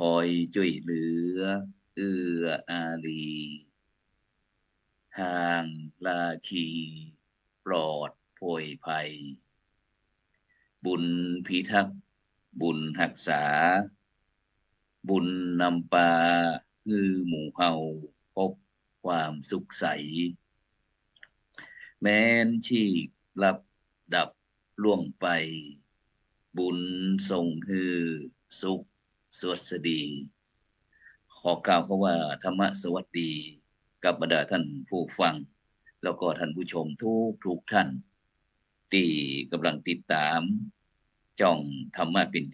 คอยช่วยเหลือเอื้ออารีห่างลาคีปลอดโผยภัยบุญพิทักษ์บุญรักษาบุญนำปาคือหมู่เฮาพบความสุขใสแม้นชีพลับดับล่วงไปบุญส่งคือ สุขสวัสดีขอกล่าวคำว่าธรรมะสวัสดีกับบรรดาท่านผู้ฟังแล้วก็ท่านผู้ชมทุกท่านที่กำลังติดตามจ่องธรรมะเป็น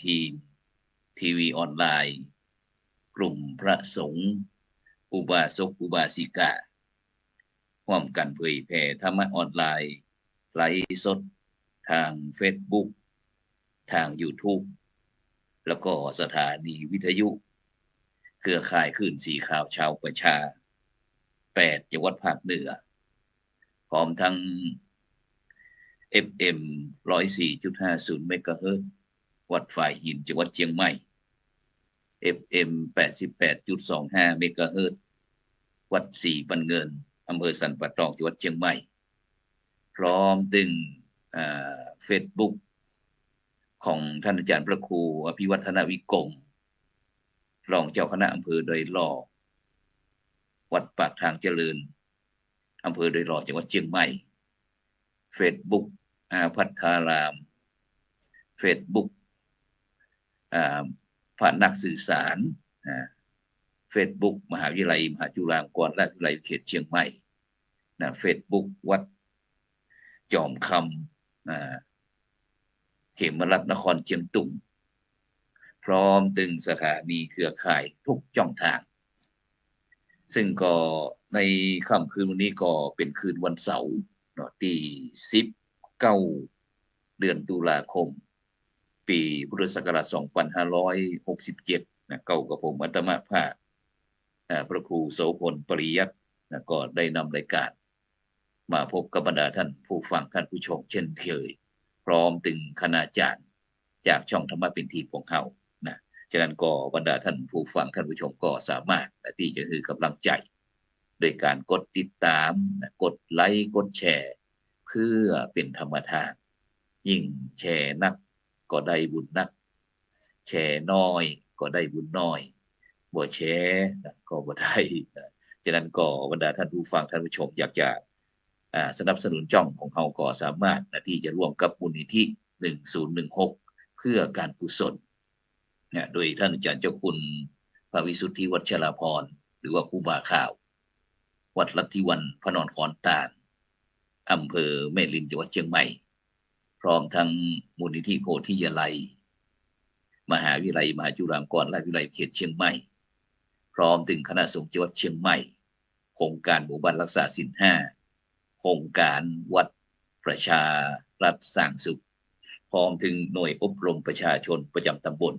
ทีวีออนไลน์กลุ่มพระสงฆ์อุบาสกอุบาสิการ่วมกันเผยแผ่ธรรมะออนไลน์ไลฟ์สดทาง Facebook ทาง YouTube แล้วก็สถานีวิทยุเครือข่ายคลื่นสีขาวชาวประชา8จังหวัดภาคเหนือพร้อมทั้ง FM 104.50 เมกะเฮิรตซ์วัดฝ่ายหินจังหวัดเชียงใหม่ FM 88.25 เมกะเฮิรตซ์วัดสีปันเงินอำเภอสันป่าตองจังหวัดเชียงใหม่พร้อมถึงFacebook ของท่านอาจารย์พระครูอภิวัฒนวิกรมรองเจ้าคณะอำเภอดอยหล่อวัดปากทางเจริญอำเภอดอยหล่อจังหวัดเชียงใหม่ Facebook พัฒาราม Facebook พระนักสื่อสารFacebook มหาวิทยาลัยมหาจุฬาลงกรณราชวิทยาลัยเขตเชียงใหม่Facebook วัดจอมคำเขมรัตน์นครเชียงตุงพร้อมตึงสถานีเครือข่ายทุกช่องทางซึ่งก็ในค่ำคืนวันนี้ก็เป็นคืนวันเสาร์ที่19เดือนตุลาคมปีพุทธศักราช2567เก่ากับผมอาตมาภาพพระครูโสพลปริยัติก็ได้นำรายการมาพบกับบรรดาท่านผู้ฟังท่านผู้ชมเช่นเคยพร้อมถึงคณาจารย์จากช่องธรรมะเป็นทีของเขาฉะนั้นก็บรรดาท่านผู้ฟังท่านผู้ชมก็สามารถที่จะคือกำลังใจโดยการกดติดตามกดไลค์กดแชร์เพื่อเป็นธรรมทานยิ่งแชร์นักก็ได้บุญนักแชร์น้อยก็ได้บุญน้อยบ่แชร์ก็บ่ได้ฉะนั้นก็บรรดาท่านผู้ฟังท่านผู้ชมอยากจะสนับสนุนจ่องของเขาก็สามารถที่จะร่วมกับมูลนิธิ1016เพื่อการกุศลโดยท่านอาจารย์เจ้าคุณพระวิสุทธิวัชรพรหรือว่าครูบาข่าววัดลัทธิวันพระนอนขอนตาลอำเภอแม่ริมจังหวัดเชียงใหม่พร้อมทั้งมูลนิธิโพธิยาลัยมหาวิทยาลัยมหาจุฬาลงกรณราชวิทยาลัยเขตเชียงใหม่พร้อมถึงคณะสงฆ์จังหวัดเชียงใหม่โครงการหมู่บ้านรักษาศีล5โครงการวัดประชารัฐสร้างสุขพร้อมถึงหน่วยอบรมประชาชนประจำตำบล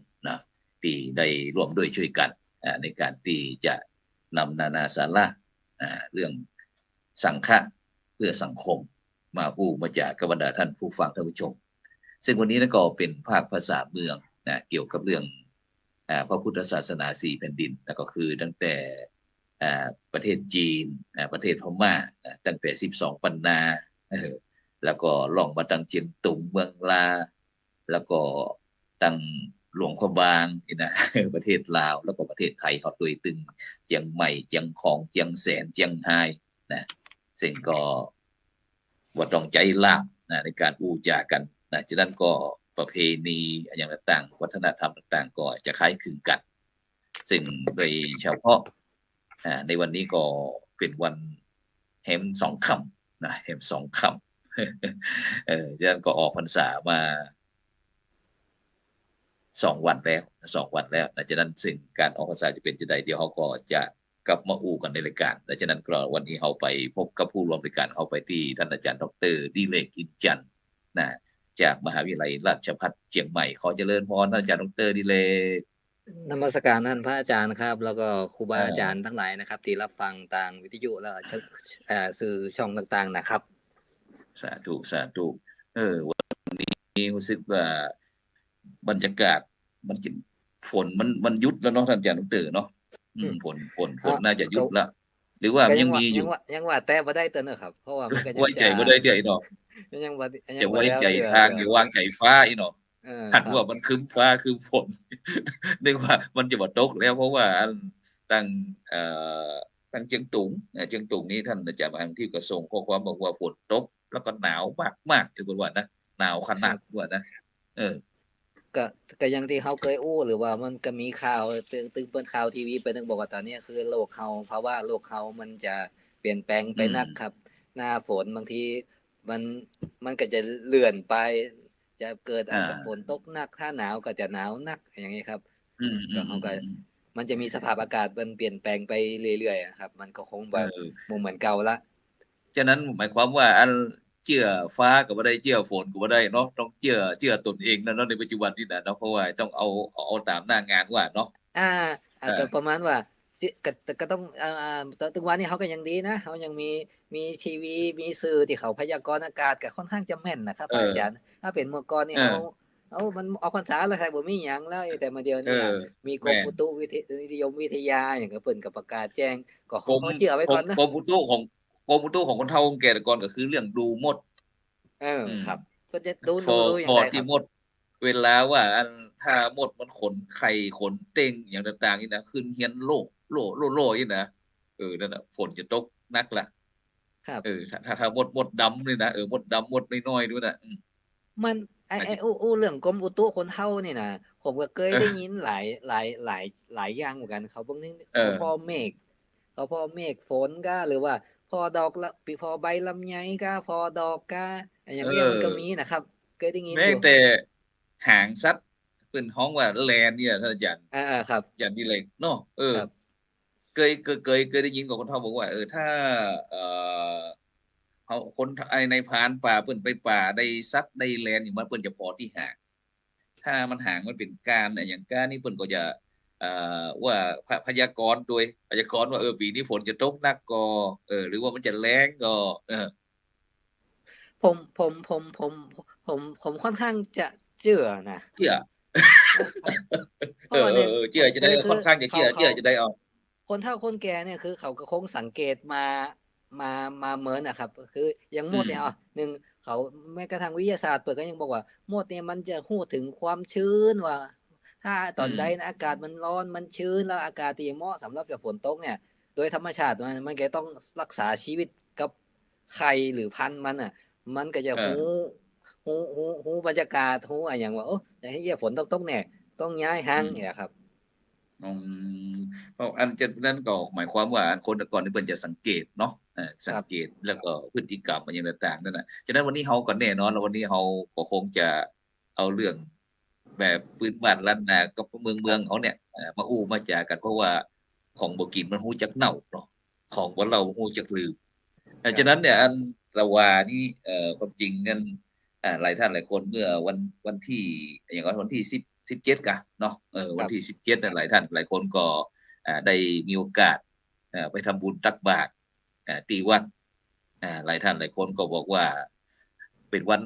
ที่ได้ร่วมด้วยช่วยกันในการที่จะนำนานาสาระเรื่องสังฆะเพื่อสังคมมาพูดมาจากกับบรรดาท่านผู้ฟังท่านผู้ชมซึ่งวันนี้ก็เป็นภาคภาษาเมืองเกี่ยวกับเรื่องพระพุทธศาสนา4แผ่นดินก็คือตั้งแต่ประเทศจีนประเทศพม่าตั้งแต่12ปันนาแล้วก็ล่องมาตั้งเจียงตุงเมืองลาแล้วก็ตั้งหลวงพระบางประเทศลาวแล้วก็ประเทศไทยเขาโดยตึงเจียงใหม่เจียงของเจียงแสนเจียงไฮ้ซึ่งก็ว่าต้องใจลาบในการอู้จากันฉะนั้นก็ประเพณีอย่างต่างๆวัฒนธรรมต่างๆก็จะคล้ายคลึงกันซึ่งโดยเฉพาะในวันนี้ก็เป็นวันแฮม2ค่ำแฮม2ค่ำฉะนั้นก็ออกพรรษามา2วันแล้วฉะนั้นซึ่งการออกพรรษาจะเป็นจังได๋เดี๋ยวเฮาก็จะกลับมาอู้กันในรายการฉะนั้นก็วันนี้เฮาไปพบกับผู้ร่วมรายการเฮาไปที่ท่านอาจารย์ดร.ดิเรกอินจันทร์จากมหาวิทยาลัยราชภัฏเชียงใหม่ขอเจริญพรท่านอาจารย์ดร.ดิเรกนมัสการท่านพระอาจารย์ครับแล้วก็ครูบาอาจารย์ทั้งหลายนะครับที่รับฟังทางวิทยุและสื่อช่องต่างๆนะครับสาธุวันนี้รู้สึกว่าบรรยากาศมัน ฝนมันหยุดแล้วเนาะท่านอาจารย์ดรเนาะฝนน่าจะหยุดละหรือว่าก็ยังมีอยู่ยังว่าแต่บ่ได้ตัวเนาะครับเพราะว่ามันก็ยังไว้ใจบ่ได้เด้อไอ้เนาะยังบ่ยัจะงบ่แล้วไว้ใจเทื่อทางหรือวางใจฟ้าอีเนาะหันครับว่ามันครึ้มฟ้าครึ้มฝนนึกว่ามันจะบ่ตกแล้วเพราะว่าอันตั้งอตั้งเจียงตุงเจียงตุงนี่ท่านอาจารย์บางที่ก็ส่งข้อความบอกว่าฝนตกแล้วก็หนาวมากๆคือเพิ่นว่านะหนาวขนาดว่านะเออก็ก็อย่างที่เขาเคยอู้หรือว่ามันก็มีข่าวตึงเปิ้นข่าวทีวีไปนึงบอกว่าตอนนี้คือโลกเขาเพราะว่าโลกเขามันจะเปลี่ยนแปลงไปอืมนักครับ หน้าฝนบางทีมันมันก็จะเลื่อนไปจะเกิดอาฝนตกหนักถ้าหนาวก็จะหนาวนักอย่างงี้ครับอืก็เขาก็มๆๆๆมันจะมีสภาพอากาศมันเปลี่ยนแปลงไปเรื่อยๆอะครับมันก็คงเอแบบอ บ่เหมือนเก่าแล้วฉะนั้นหมายความว่าอันเชื่อฟ้าก็บ่ได้เชื่อฝนก็บ่ได้เนาะต้องเชื่อตนเองนะเนาะในปัจจุบันนี้น่ะเนาะเพราะว่าต้องเอาตามหน้างานว่าเนาะอาก็อาประมาณว่าจิก็แต่ก็ต้องแต่ทุกวันนี้เขาก็ยังดีนะเขายังมีทีวีมีสื่อที่เขาพยากรณ์อากาศก็ค่อนข้างจะแม่นนะครับเออพระอาจารย์ถ้าเป็นเมื่อก่อนนี่เขาเออมันออกพรรษาแล้วครับบ่มีหยังแล้วแต่มาเดี๋ยวเอนี้อมีกรมแม่นอุตุนิยมวิทยาหยังก็เพิ่นก็ประกาศแจ้งก็กรมเขาเชื่อไว้กรมก่อนนะกรมอุตุของคนเฒ่าคนแก่แต่ก่อนก็คือเรื่องดูมดอืมครับเพิ่นจะดูพอดูอย่างใดครับที่มดเวลาว่าอันถ้ามดมันขนไข่ขนเต็งอย่างต่างๆนี่นะขึ้นเรือนโล่ๆๆนี่นะนั่นน่ะฝนจะตกหนักล่ะครับถ้ามดดำนี่นะมดดำมดน้อยๆด้วยน่ะมันอาจจะอู้เรื่องกรมอุตุคนเฒ่านี่น่ะผมก็เคยเออได้ยินหลายอย่างเหมือนกันเขาเบิ่งนี่เออ เขาพ้อเมฆ ก็พอเมฆฝนก็หรือว่าพอดอกละพอใบลำไยก็พอดอกก็อเย่างเงี้ยมันก็มีออนะครับเคยได้ยินอยู่แม้แต่หางสัตว์เพิ่นฮ้องว่าแลนเนี่ยท่านอาจารย์อาๆครับอาจารย์ดิเรกเนาะครับเคยได้ยินของคนเฒ่าบอกว่าถ้าเอ่อเขาคนไอ้นายพรานป่าเพิ่นไปป่าได้สัตว์ได้แลนนี่มันเพิ่นจะพอที่หางถ้ามันหางมันเป็นก้านอย่างก้านนี่เพิ่นก็จะว่าพยากรณ์โดยพยากรณ์ว่าปีนี้ฝนจะตกหนักก็หรือว่ามันจะแล้งก็ผมค่อนข้างจะเชื่อนะเชื่อ เพราะว่าหนึ่งเชื่อจะได้คือค่อนข้างจะเชื่เขาอจะได้เอาคนเฒ่าคนแก่เนี่ยคือเขาก็คงสังเกตมาเหมือนน่ะครับก็คืออย่างมอืมดเนี่ยหนึ่งเขาแม้กระทั่งวิทยาศาสตร์เพิ่นก็ยังบอกว่ามดเนี่ยมันจะรู้ถึงความชื้นว่าถ้าตอืมอนใดนะอากาศมันร้อนมันชื้นแล้วอากาศที่เหมาะสำหรับจะฝนตกเนี่ยโดยธรรมชาติมันก็ต้องรักษาชีวิตกับไข่หรือพันธุ์มันน่ะมันก็จะเออรู้บรรยากาศรู้อะหยังว่าอย่าให้เหี้ยฝนต้องตกแน่ต้องย้ายอืห้างมเนี่ยครับอืมเพราะอันจะนั้นก็หมายความว่าอันคนแต่ก่อนนี่เพิ่นจะสังเกตเนาะสัครับงเกตแล้วก็พฤติกรรมอะหยังต่างๆนั่นน่ะฉะนั้นวันนี้เราก็แน่นอนแล้ววันนี้เราก็คงจะเอาเรื่องแบบพื้นบ้านล้านนากับเมืองครับเขาเนี่ยมาอู้มาจากันเพราะว่าของบ่กินมันรู้จักเน่าเนาะของบ่เล่ารู้จักลืมฉะนั้นครับเนี่ยอันเราว่านี่ความจริงนั้น หลายท่านหลายคนเมื่อวันที่อย่างน้อยวันที่17กะเนาะวันที่ครับ17น่ะหลายท่านหลายคนก็ได้มีโอกาสไปทำบุญตักบาตรที่วัดหลายท่านหลายคนก็บอกว่าเป็นวัน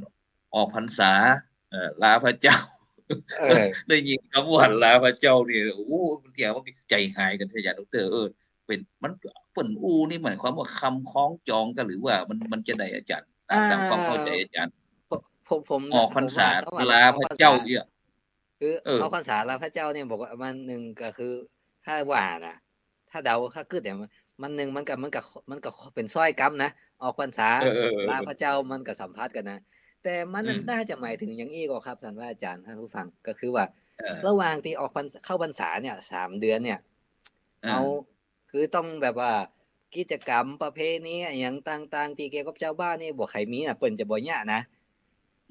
ออกพรรษาลาพระเจ้า เออ ได้ยินคำว่าลาพระเจ้านี่โอ้โฮบางเที่ยมันก็ใจหายกันแท้อยากดอกเตอร์เป็นมันเปิ้นอู้นี่หมายความว่าคำคล้องจองกันหรือว่ามันจั่งใดอาจารย์อ่ตามความเข้าใจาอาจารย์ ผผมออกพรรษาเขาว่าลาออกพรรษาพระเจ้าเนี่ยคือเออออกพรรษาลาพระเจ้าเนี่ยบอกว่ามันหนึ่งก็คือถ้าว่านะถ้าเดาถ้าคิดเนี่ยมันหนึ่งมันก็เป็นส้อยกำนะออกพรรษาเอลาอๆๆๆพระเจ้ามันก็สัมพัทธ์กันนะแต่มันอืมน่าจะหมายถึงอย่างงี้ก็ครับท่านพระอาจารย์ท่านผู้ฟังก็คือว่าเออระหว่างที่ออกพรรเข้าพรรษาเนี่ย3 เดือนเนี่ยเออเอาคือต้องแบบว่ากิจกรรมประเพณีอะหยังต่างๆที่เกี่ยวกับชาวบ้านนี่บ่ใครมีน่ะเปิ้นจะบ่ย้านนะ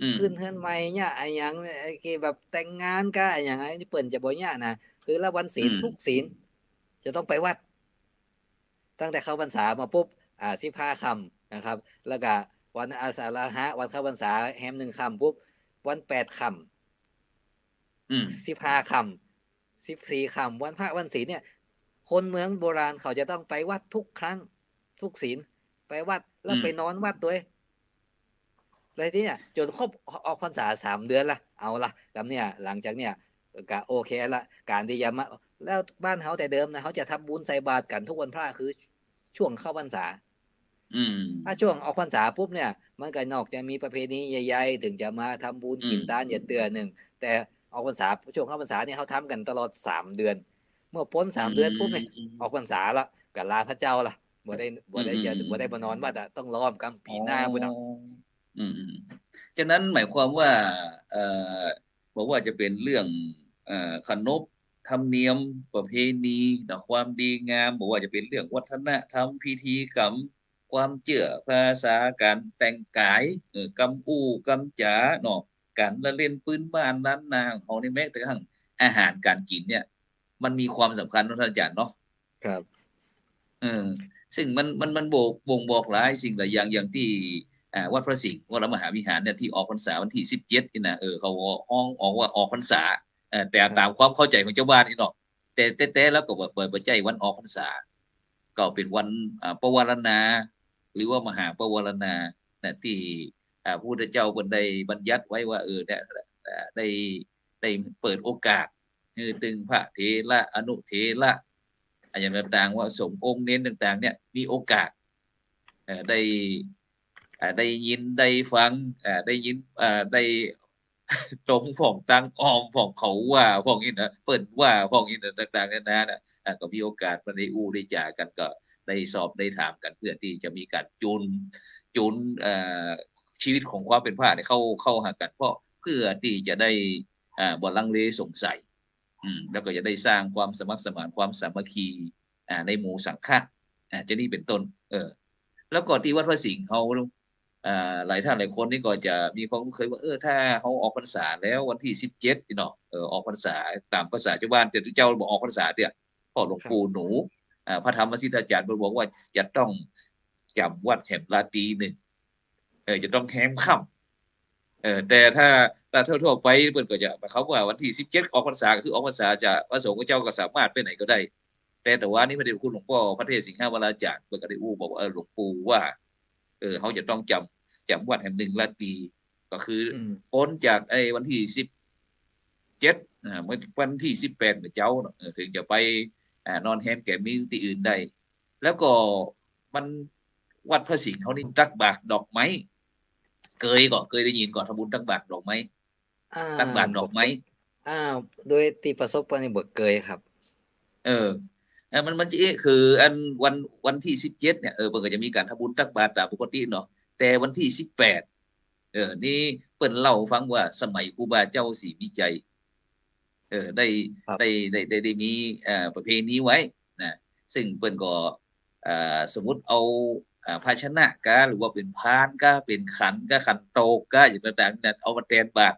อืมขึ้นเฮือนใหม่เนี่ยอะหยังไอ้ที่แบบแต่งงานกะอะหยังไอ้เปิ้นจะบ่ย้านนะคือละวันศีลอืมทุกศีลจะต้องไปวัดตั้งแต่เข้าพรรษามาปุ๊บ15ค่ำนะครับแล้วก็วันอาสาฬหะวันเข้าพรรษาแรม1ค่ำปุ๊บวัน8ค่อืมำ15ค่ำ14ค่ำวันพระวันศีลเนี่ยคนเมืองโบราณเขาจะต้องไปวัดทุกครั้งทุกศีลไปวัดแล้วอืมไปนอนวัดด้วย เลยที่เนี่ยจนครบออกพรรษา3 เดือนละเอาละแล้วเนี่ยหลังจากเนี่ย ก็โอเคละการที่จะมาแล้วบ้านเขาแต่เดิมนะเขาจะทำบุญใส่บาตรกันทุกวันพระคือช่วงเข้าพรรษาอืมถ้าช่วงออกพรรษาปุ๊บเนี่ยมันก็นอกจะมีประเพณีใหญ่ๆถึงจะมาทำบุญอืมกินทานอย่าเตือนหนึ่งแต่ออกพรรษาช่วงเข้าพรรษาเนี่ยเขาทำกันตลอด3 เดือนเมื่อพ้นอื3 เดือนปุ๊บเนี่ยมออกพรรษาละก็ลาพระเจ้าละบ่ได้มานอนวัดอะต้องรอมกำอ๋ปีหน้าบุญเนาะอฉะนั้นหมายความว่าเอ่อบอกว่าจะเป็นเรื่องขนบธรรมเนียมประเพณีนะความดีงามบอกว่าจะเป็นเรื่องวัฒนธรรมพิธีกรรมความเชื่อภาษาการแต่งกายกำอู้กำจ๋าเนาะการละเล่นปืนบ้านล้านนาของเขาในแม้แต่กระทั่งอาหารการกินเนี่ยมันมีความสำคัญนะท่านอาจารย์เนาะ ครับเออซึ่งมันบ่งบอกหลายสิ่งหลายอย่างอย่างที่วัดพระสิงห์วรมหาวิหารเนี่ยที่ออกพรรษาวันที่17นี่นะเขาห้องออกว่าออกพรรษาแต่ตามความเข้าใจของเจ้าบ้านนี่เนาะแต่แล้วก็บ่ใจวันออกพรรษาก็เป็นวันปวารณาหรือว่ามหาปวารณานะที่พระพุทธเจ้าบนได้บัญญัติไว้ว่าเนี่ยได้ได้เปิดโอกาสตึงพระเถระอนุเถระอย่างต่างๆว่าสงฆ์องค์เน้นต่างๆเนี่ยมีโอกาสได้ได้ยินได้ฟังได้ยินได้ตรงผ่องตังออมผ่องเขาว่าผ่องอินนะเปิดว่าผ่องอินนะต่างๆนานานะก็มีโอกาสมาได้อู้ได้จ่ากันก็ได้สอบได้ถามกันเพื่อที่จะมีการจูนชีวิตของความเป็นพระเนี่ยเข้าหากันเพราะเพื่อที่จะได้บ่ลังเลสงสัยแล้วก็จะได้สร้างความสมัครสมานความสามัคคีในหมู่สังฆะจะนี่เป็นต้นแล้วก็ที่วัดพระสิงห์เขาหลายท่านหลายคนนี่ก็จะมีความเคยว่าถ้าเขาออกพรรษาแล้ววันที่17เนาะออกพรรษาตามภาษาชาวบ้านแต่เจ้าบอกออกพรรษาเนี่ยพ่อหลวงครับปู่หนูพระธรรมสิทธาจารย์บอกว่าจะต้องจำวัดแห่งราตรีหนึ่งจะต้องแฮมค่ำแต่ถ้าทั่วๆไปเพิ่นก็จะเขาว่าวันที่17ออกพรรษาคือออกพรรษาจะพระสงฆ์เจ้าก็สามารถไปไหนก็ได้แต่ว่านี่พระเดชคุณหลวงพ่อพระเทศสิงหวราจารย์เพิ่นก็ได้อู้บอกว่าหลวงปู่ว่าเขาจะต้องจำวัดแห่งหนึ่งราตรีก็คือพ้นจากวันที่17วันที่18เมื่อเจ้าเนาะถึงจะไปนอนแฮมแก่มีที่อื่นได้แล้วก็มันวัดพระสิงห์เขานี่ตักบาตรดอกไม้เคยได้ยินก่อนทำบุญตักบาตรดอกไม้อ่าตักบาตรดอกไม้อ่าโดยที่ประสบการณ์ในบทเกยครับเออมันจะคือวันที่17เนี่ยเพิ่นก็จะมีการทำบุญตักบาตรตามปกติเนาะแต่วันที่18นี่เปิ้นเล่าฟังว่าสมัยครูบาเจ้าศรีวิจัยได้ครับได้มีประเพณีไว้นะซึ่งเปิ้นก็สมมุติเอาภาชนะกะหรือว่าเป็นพานกะเป็นขันกะขันโตกกะอย่างต่างๆนั้นเอามาแทนบาตร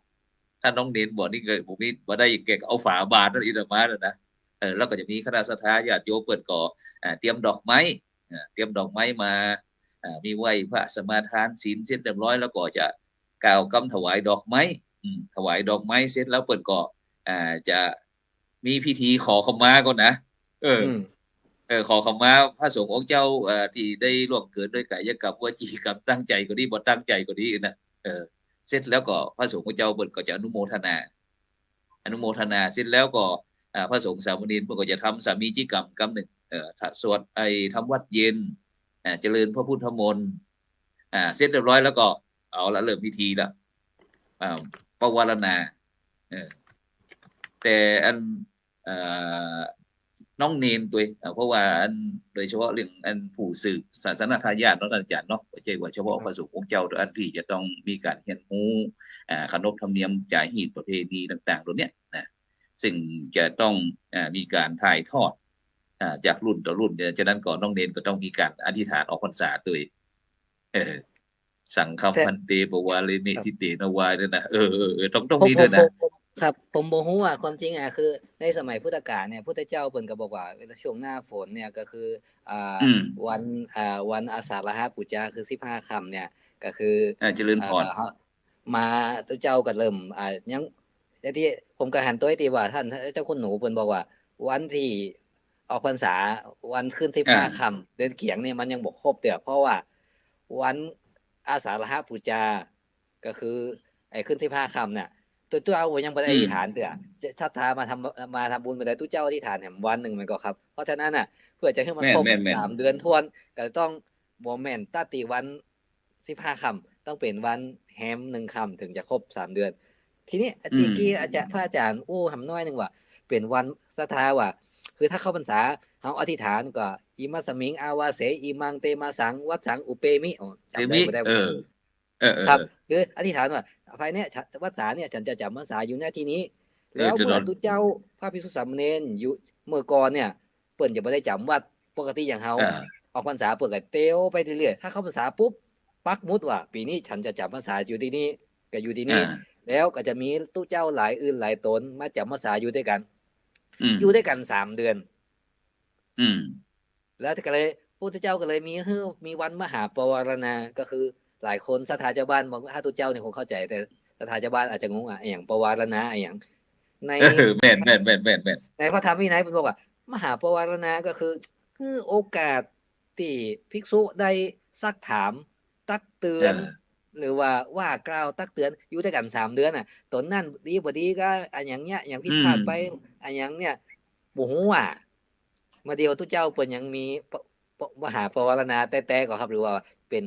ถ้าน้องเน้นบอกนี่ก็ผมนี่บ่ได้แกก็เอาฝาบาตรนั่นอีกมาแล้วนะแล้วก็จะมีคณะสัตยาญาติโยมเปิ้นก็เตรียมดอกไม้เตรียมดอกไม้มามีไหว้พระสมาทานศีลเสร็จเรียบร้อยแล้วก็จะกล่าวคำถวายดอกไม้ถวายดอกไม้เสร็จแล้วเปิ้นก็จะมีพิธีขอขมาก่อนนะเออขอขมาพระสงฆ์องค์เจ้าที่ได้ล่วงเกินด้วยกายกรรมวจีกรรมตั้งใจก็ดีบ่ตั้งใจก็ดีนะเสร็จแล้วก็พระสงฆ์องค์เจ้าเปิ้นก็จะอนุโมทนาเสร็จแล้วก็พระสงฆ์สามเณรเพิ่นก็จะทำสามีจิกรรมกรรมหนึ่งสวดทำวัดเย็นเจริญพระพุทธมนต์เสร็จเรียบร้อยแล้วก็เอาละเริ่มพิธีละปวารณาแต่อันน้องเนนตัวเพราะว่าอันโดยเฉพาะเรื่องอันผู้สืบศาสนาทายาทเนาะอาจารย์เนาะไม่ใช่ว่าเฉพาะพระสงฆ์องค์เจ้าอันที่จะต้องมีการเรียนรู้ขนบธรรมเนียมจ่ายหีดประเพณีต่างๆตัวเนี้ยนะซึ่งจะต้องมีการถ่ายทอดจากรุ่นต่อรุ่นฉะนั้นก่อนน้องเนนก็ต้องมีการอธิษฐานออกพรรษาตัวสั่งคำพันเตปวาเลเมทิเตนวายด้วยนะต้องนี้ด้วยนะครับผมบ่ฮู้ว่าความจริงคือในสมัยพุทธกาลเนี่ยพุทธเจ้าเพิ่นก็บอกว่าเวลาช่วงหน้าฝนเนี่ยก็คือวันวันอาสาฬหบูชาคือ15ค่ำเนี่ยก็คือเจริญพรมาเจ้าก็เริ่มยังที่ผมก็หันตัวที่ว่าท่านเจ้าคุณหนูเพิ่นบอกว่าวันที่ออกพรรษาวันขึ้น15ค่ำเดือนเกียงนี่มันยังบ่ครบเด้อเพราะว่าวันอาสาฬหบูชาก็คือไอ้ขึ้น15ค่ำเนี่ย ตัวเจ้าบ่ยังบ่ได้อืมอธิษฐานเตื้อจะศรัทธามาทำบุญบ่ได้ตัวเจ้าอธิษฐานแหมวันหนึงแม่นก็ครับเพราะฉะนั้นน่ะเพื่อจะให้มันครบแม่น3เดือนถ้วนก็ต้องบ่แม่นตัดติวัน15ค่ำต้องเป็นวันแฮม1ค่ำถึงจะครบ3เดือนทีนี้อืมกี้พระอาจารย์อู้หำน้อยหนึงว่าเป็นวันศรัทธาว่าคือถ้าเข้าพรรษาเฮาอธิษฐานก็อิมัสสมิงอาวาเสอิมังเตมาสังวัดสังอุเปมิจำได้บ่ได้บ่ครับคืออธิษฐานว่าภายในพรรษาเนี่ยฉันจะจำพรรษาอยู่หน้าที่นี้แล้วจะนอนเมื่อตุเจ้าพระภิกษุสามเณรอยู่เมื่อก่อนเนี่ยเปิ้นจะบ่ได้จำวัดปกติอย่างเฮาออกพรรษาเปิ้นก็เตวไปเรื่อยๆถ้าเข้าพรรษาปุ๊บปักหมุดว่าปีนี้ฉันจะจำพรรษาอยู่ที่นี่ก็อยู่ที่นี่แล้วก็จะมีตุเจ้าหลายอื่นหลายตนมาจำพรรษาอยู่ด้วยกันอยู่ด้วยกัน3เดือนแล้วก็เลยพระพุทธเจ้าก็เลยมีวันมหาปวารณาก็คือหลายคนศรัทธาชาวบ้านบอกว่าถ้าตุเจ้าเนี่ยคงเข้าใจแต่ศรัทธาชาวบ้านอาจจะงงอ่ะอย่างปวารณาอย่างในแม่นในพระธรรมวินัยเพิ่นบอกว่ามหาปวารณาก็คือโอกาสที่ภิกษุได้ซักถามตักเตือนหรือว่าว่ากล่าวตักเตือนอยู่ด้วยกัน3เดือนน่ะตนนั้นดีบ่ดีก็อันหยังเนี้ยอย่างผิดพลาดไปอันหยังเนี่ยบ่ฮู้ว่ามาเดียวตุเจ้าเปิ้นยังมีมหาปวารณาแต่ก็ครับหรือว่าเป็น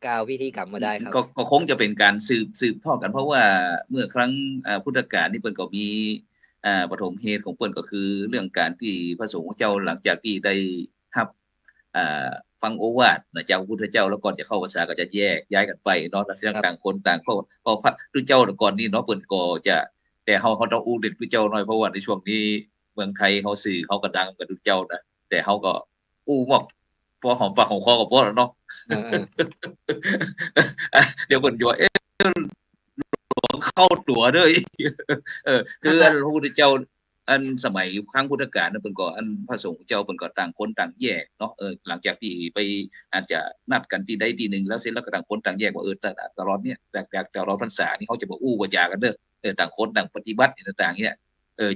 กล่าวพิธีกรรมมาได้ครับก็คงจะเป็นการสืบทอดกันเพราะว่าเมื่อครั้งพุทธกาลนี่เปิ้นก็มีปฐมเหตุของเปิ้นก็คือเรื่องการที่พระสงฆ์เจ้าหลังจากที่ได้รับฟังโอวาทจากพระพุทธเจ้าแล้วก่อนจะเข้าพรรษาก็จะแยกย้ายกันไปเนาะแล้วต่างคนต่างเพราะพระพุทธเจ้าก่อนนี้เนาะเปิ้นก็จะแต่เฮาต้องอู้เด็ดพระเจ้าหน่อยเพราะว่าในช่วงนี้เมืองไทยเฮาสื่อเฮาก็ดังกับพระเจ้านะแต่เฮาก็อู้บอกพอหอมปากหอมคอก็พอแล้วเนาะเดี๋ยวเปิ้นว่าเข้าตัวเด้อคือพระพุทธเจ้าอันสมัยครั้งพุทธกาลนั้นเพิ่นก็อันพระสงฆ์เจ้าเพิ่นก็ต่างคนต่างแยกเนาะหลังจากที่ไปอาจจะนัดกันที่ใดที่หนึ่งแล้วเสร็จแล้วก็ต่างคนต่างแยกว่าตลอดเนี่ยจากตลอดพรรษานี่เขาจะบ่อู้บ่จากันเด้อต่างคนต่างปฏิบัติต่างๆเนี่ย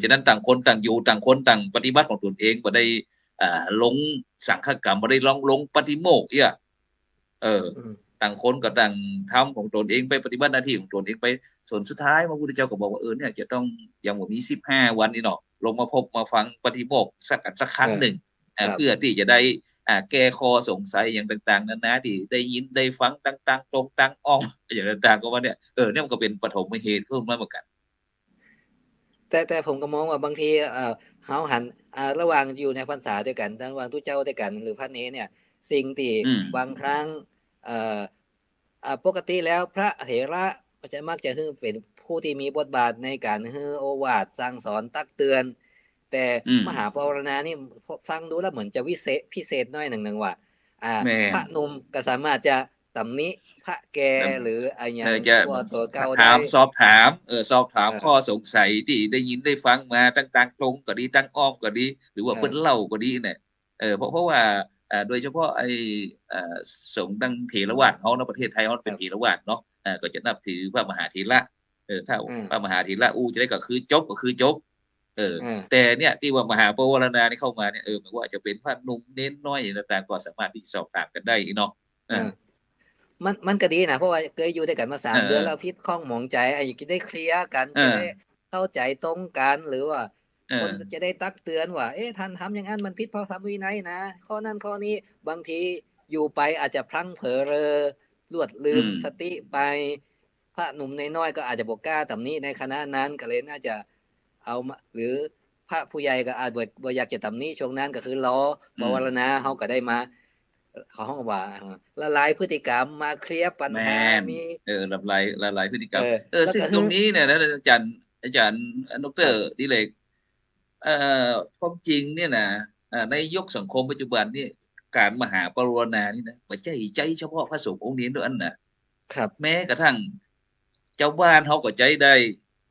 ฉะนั้นต่างคนต่างอยู่ต่างคนต่างปฏิบัติของตนเองบ่ได้ลงสังฆกรรมบ่ได้ลงปฏิโมกข์อีกต่างคนก็ต่างทำของตนเองไปปฏิบัติหน้าที่ของตนเองไปส่วนสุดท้ายพระพุทธเจ้าก็บอกว่าเนี่ยจะต้องยังบ่มี15วันนี่เนาะลงมาพบมาฟังปฏิโมกข์สักครั้งนึงเพื่อที่จะได้แก้ข้อสงสัยอย่างต่างๆนั้นนะที่ได้ยินได้ฟังต่างๆตรงต่างอ้อมอย่างต่างๆก็ว่าเนี่ยเนี่ยมันก็เป็นปฐมเหตุขึ้นมาเหมือนกันแต่ผมก็มองว่าบางทีเฮาหันระหว่างอยู่ในพรรษาด้วยกันระหว่างตุเจ้าด้วยกันหรือพระเนรเนี่ยสิ่งที่บางครั้งปกติแล้วพระเถระจะมักจะเป็นผู้ที่มีบทบาทในการโอวาทสั่งสอนตักเตือนแต่มหาปวารณานี่ฟังดูแล้วเหมือนจะพิเศษน้อยหนึ่งว่าพระหนุ่มก็สามารถจะตำหนิพระแก่หรืออะไรอย่างตัวเก่าได้สอบถามข้อสงสัยที่ได้ยินได้ฟังมาต่างๆตรงก็ดีตั้งอ้อมก็ดีหรือว่าเพิ่นเล่าก็ดีเนี่ยเพราะว่าโดยเฉพาะไอ้สงฆ์ดังเถรวาทเฮาในประเทศไทยเฮาเป็นเถรวาทเนาะก็จะนับถือพระมหาเถระถ้าพระมหาเถระจะได้ก็คือจบแต่เนี่ยที่ว่ามหาปวารณานี่เข้ามาเนี่ยมันว่าจะเป็นพระหนุ่มเน้นน้อยต่างๆก็สามารถที่สอบถามกันได้เนาะมันก็ดีนะเพราะว่าเคยอยู่ด้วยกันมา3เดือนแล้วพิษข้องหมองใจจะได้เคลียร์กันจะได้เข้าใจตรงกันหรือว่าคนจะได้ตักเตือนว่าท่านทำอย่างนั้นมันผิดพระธรรมวินัยนะข้อนั้นข้อนี้บางทีอยู่ไปอาจจะพลั้งเผลอเรอลวดลืมสติไปพระหนุ่มน้อยก็อาจจะบ่กล้าตำหนิในคณะนั้นก็เลยน่าจะเอาหรือพระผู้ใหญ่ก็อาจบ่อยากจะตำหนิช่วงนั้นก็คือรอปวารณาเฮาก็ได้มาเขาห้องว่าละลายพฤติกรรมมาเคลียร์ปัญหามีละลายพฤติกรรมซึ่งตรงนี้เนี่ยนะอาจารย์ดร.ดิเรกความจริงเนี่ยนะในยุคสังคมปัจจุบันนี่การมหาปวารณานี่นะบ่ใช่ใจเฉพาะพระสงฆ์องค์นี้ด้วยอันนะครับแม้กระทั่งเจ้าบ้านเฮาก็ใจได้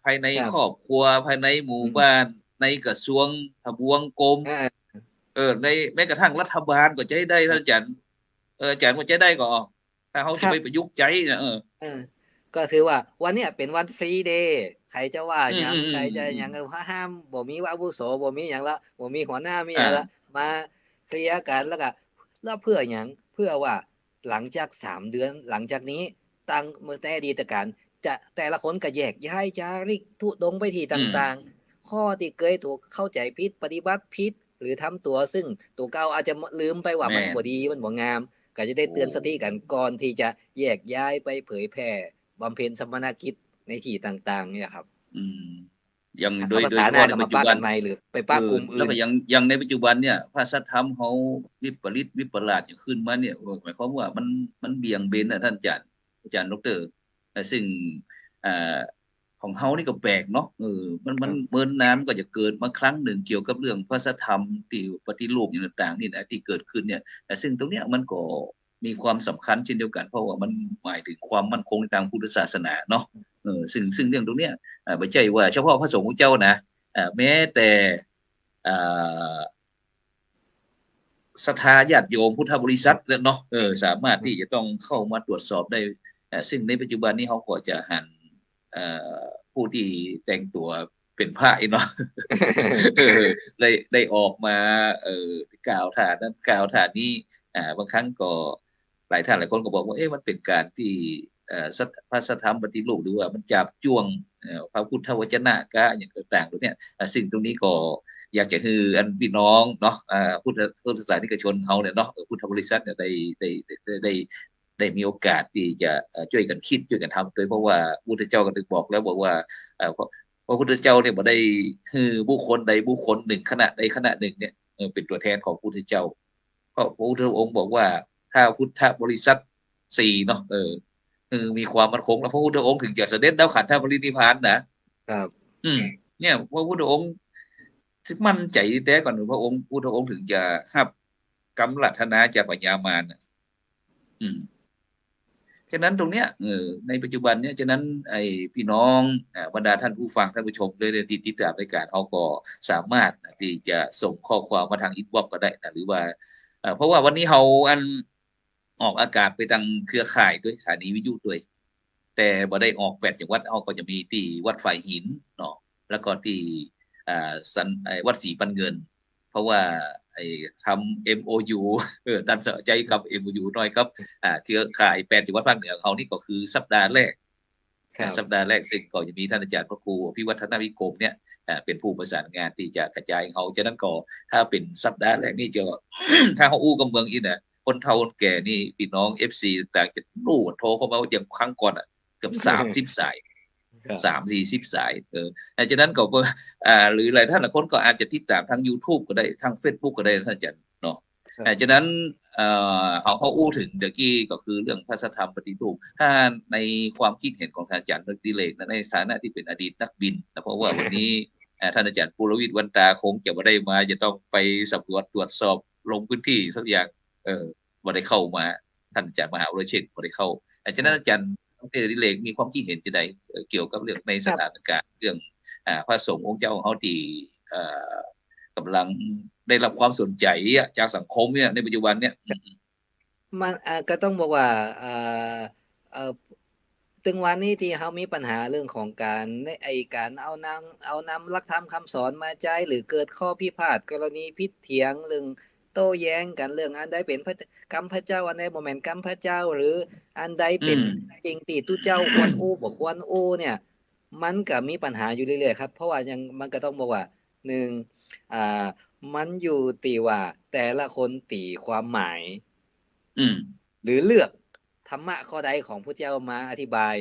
ภายในครอบครัวภายในหมู่บ้านในกระทรวงทบวงกรมในแม้กระทั่งรัฐบาลก็ใจได้ท่านอาจารย์อาจารย์ก็ใจได้ก็ถ้าเฮาสิไปประยุกต์ใจนะก็คือว่าวันเนี้ยเป็นวันฟรีเดย์ใครจะว่าหยังใครจะหยังก็ห้ามบ่มีอาวุโสบ่มีหยังละบ่มีหัวหน้ามีหยังละมาเคลียร์กันแล้วเพื่อหยังเพื่อว่าหลังจาก3เดือนหลังจากนี้ตั้งเมื่อแต่อดีตการ จะแต่ละคนก็แยกย้ายจาริกทุดงไปที่ต่างๆข้อที่เคยถูกเข้าใจผิดปฏิบัติผิดหรือทำตัวซึ่งตัวเก่าอาจจะลืมไปว่ามันแม่นบ่ดีมันบ่งามก็จะได้โอ้เตือนสติกันก่อนที่จะแยกย้ายไปเผยแพร่บำเพ็ญสมณกิจในที่ต่างๆเนี่ยครับอืมอย่างโดเข้าพรรยโดยเฉพาะในษาหน้าก็ปัจจุบัน มาปะกันใหม่หรือไปปะกลุ่มอื่นแล้วก็ยังในปัจจุบันเนี่ยพระสัทธรรมเขาวิปริตวิปลาสอย่างขึ้นมาเนี่ยหมายความว่ามันเบี่ยงเบนนะท่านอาจารย์ดอกเตอรซึ่งอ่าของเฮานี่ก็แปลกเนาะมันเมินนานก็จะเกิดมาครั้งหนึ่งเกี่ยวกับเรื่องพระสัทธรรมที่ปฏิรูปอย่างต่างๆนี่นะที่เกิดขึ้นเนี่ยซึ่งตรงเนี้ยมันก็มีความสำคัญเช่นเดียวกันเพราะว่ามันหมายถึงความมั่นคงในทางพุทธศาสนาเนาะซึ่งเรื่องตรงเนี้ยไม่ใช่ว่าเฉพาะพระสงฆ์เจ้านะแม้แต่ศรัทธาญาติโยมพุทธบริษัทเนาะสามารถที่จะต้องเข้ามาตรวจสอบได้ซึ่งในปัจจุบันนี้เขาก็จะหันผู้ที่แต่งตัวเป็นพระเนาะได้ออกมากล่าวฐานนั้นกล่าวฐานนี้บางครั้งก็หลายท่านหลายคนก็บอกว่ามันเป็นการที่พระสัทธรรมปฏิรูปหรือว่ามันจับจ้วงพระพุทธวจนะก็อย่างต่างๆตรงเนี้ยสิ่งตรงนี้ก็อยากจะคืออันพี่น้องเนาะพุทธศาสนิกชนเฮาเนี่ยเนาะพุทธบริษัทเนี่ยได้มีโอกาสที่จะช่วยกันคิดช่วยกันทำโดยเพราะว่าพุทธเจ้าก็ได้บอกแล้วบอกว่าพระพุทธเจ้าเนี่ยบ่ได้คือบุคคลใดบุคคลหนึ่งขณะใดขณะหนึ่งเนี่ยเป็นตัวแทนของพุทธเจ้าเพราะพระพุทธองค์บอกว่าถ้าพุทธบริษัท4เนาะมีความมั่นคงแล้วพระพุทธองค์ถึงจะเสด็จดับขันธปรินิพพานนะครับเนี่ยพระพุทธองค์มั่นใจแต่ก่อนพระองค์พุทธองค์ถึงจะรับกำลัทนาจากปัญญามารฉะนั้นตรงเนี้ยในปัจจุบันเนี่ยฉะนั้นไอ้พี่น้องบรรดาท่านผู้ฟังท่านผู้ชมเลยที่ติดตามรายการเฮาก็สามารถที่จะส่งข้อความมาทางอินบ็อกซ์ก็ได้นะหรือว่าเพราะว่าวันนี้เฮาออกอากาศไปทางเครือข่ายด้วยสถานีวิทยุด้วยแต่บ่ได้ออก8จังหวัดเฮาก็จะมีที่วัดฝ่ายหินเนาะแล้วก็ที่วัดศรีปันเงินเพราะว่าทำ MOU ตันเสาใจกับ MOU น้อยครับเครือข่าย8จังหวัดภาคเหนือเขานี่ก็คือสัปดาห์แรกซึ่งก็จะมีท่านอาจารย์พระครูอภิวัฒนวิกรมเนี่ยเป็นผู้ประสานงานที่จะกระจายเขาฉะนั้นก็ถ้าเป็นสัปดาห์แรกนี่จะ ถ้าเขาอู้กับเมืองอีน่ะคนเฒ่าคนแก่นี่พี่น้อง FC ต่างจะรู้โทรเข้ามาอย่างครั้งก่อนเกือบ30 สาย30-40 สายฉะนั้นก็หรือหลายท่านหลายคนก็อาจจะติดตามทาง YouTube ก็ได้ทาง Facebook ก็ได้ท่านอาจารย์เนาะฉะนั้นเขาอู้ถึงเมื่อกี้ก็คือเรื่องพระสัทธรรมปฏิรูปถ้าในความคิดเห็นของท่านอาจารย์ดิเลกในฐานะที่เป็นอดีตนักบินนะเพราะว่าวันนี้ท่านอาจารย์ปุรวิทย์วันตาคงจะไม่ได้มาจะต้องไปสำรวจตรวจสอบลงพื้นที่สักอย่างบ่ได้เข้ามาท่านอาจารย์มหาวิทยาลัยเชษฐ์บ่ได้เข้าฉะนั้นอาจารย์ดิเลกมีความคิดเห็นจะใดเกี่ยวกับเรื่องในสถานการณ์เรื่องพระสงฆ์องค์เจ้าของเขาที่กำลังได้รับความสนใจจากสังคมเนี่ยในปัจจุบันเนี่ยมันก็ต้องบอกว่าถึงวันนี้ที่เฮามีปัญหาเรื่องของการการเอานำหลักธรรมคำสอนมาใช้หรือเกิดข้อพิพาทกรณีพิษเถียงเรื่องโต้แย้งกันเรื่องอันใดเป็นกรรมพระเจ้าอันใดบ่แม่นกรรมพระเจ้าหรืออันใดเป็นสิ่งที่ตุเจ้าควรอู้บ่ควรอู้เนี่ยมันก็มีปัญหาอยู่เรื่อยๆครับเพราะว่ายังมันก็ต้องบอกว่า1มันอยู่ที่ว่าแต่ละคนตีความหมายหรือเลือกธรรมะข้อใดของพระเจ้ามาอธิบาย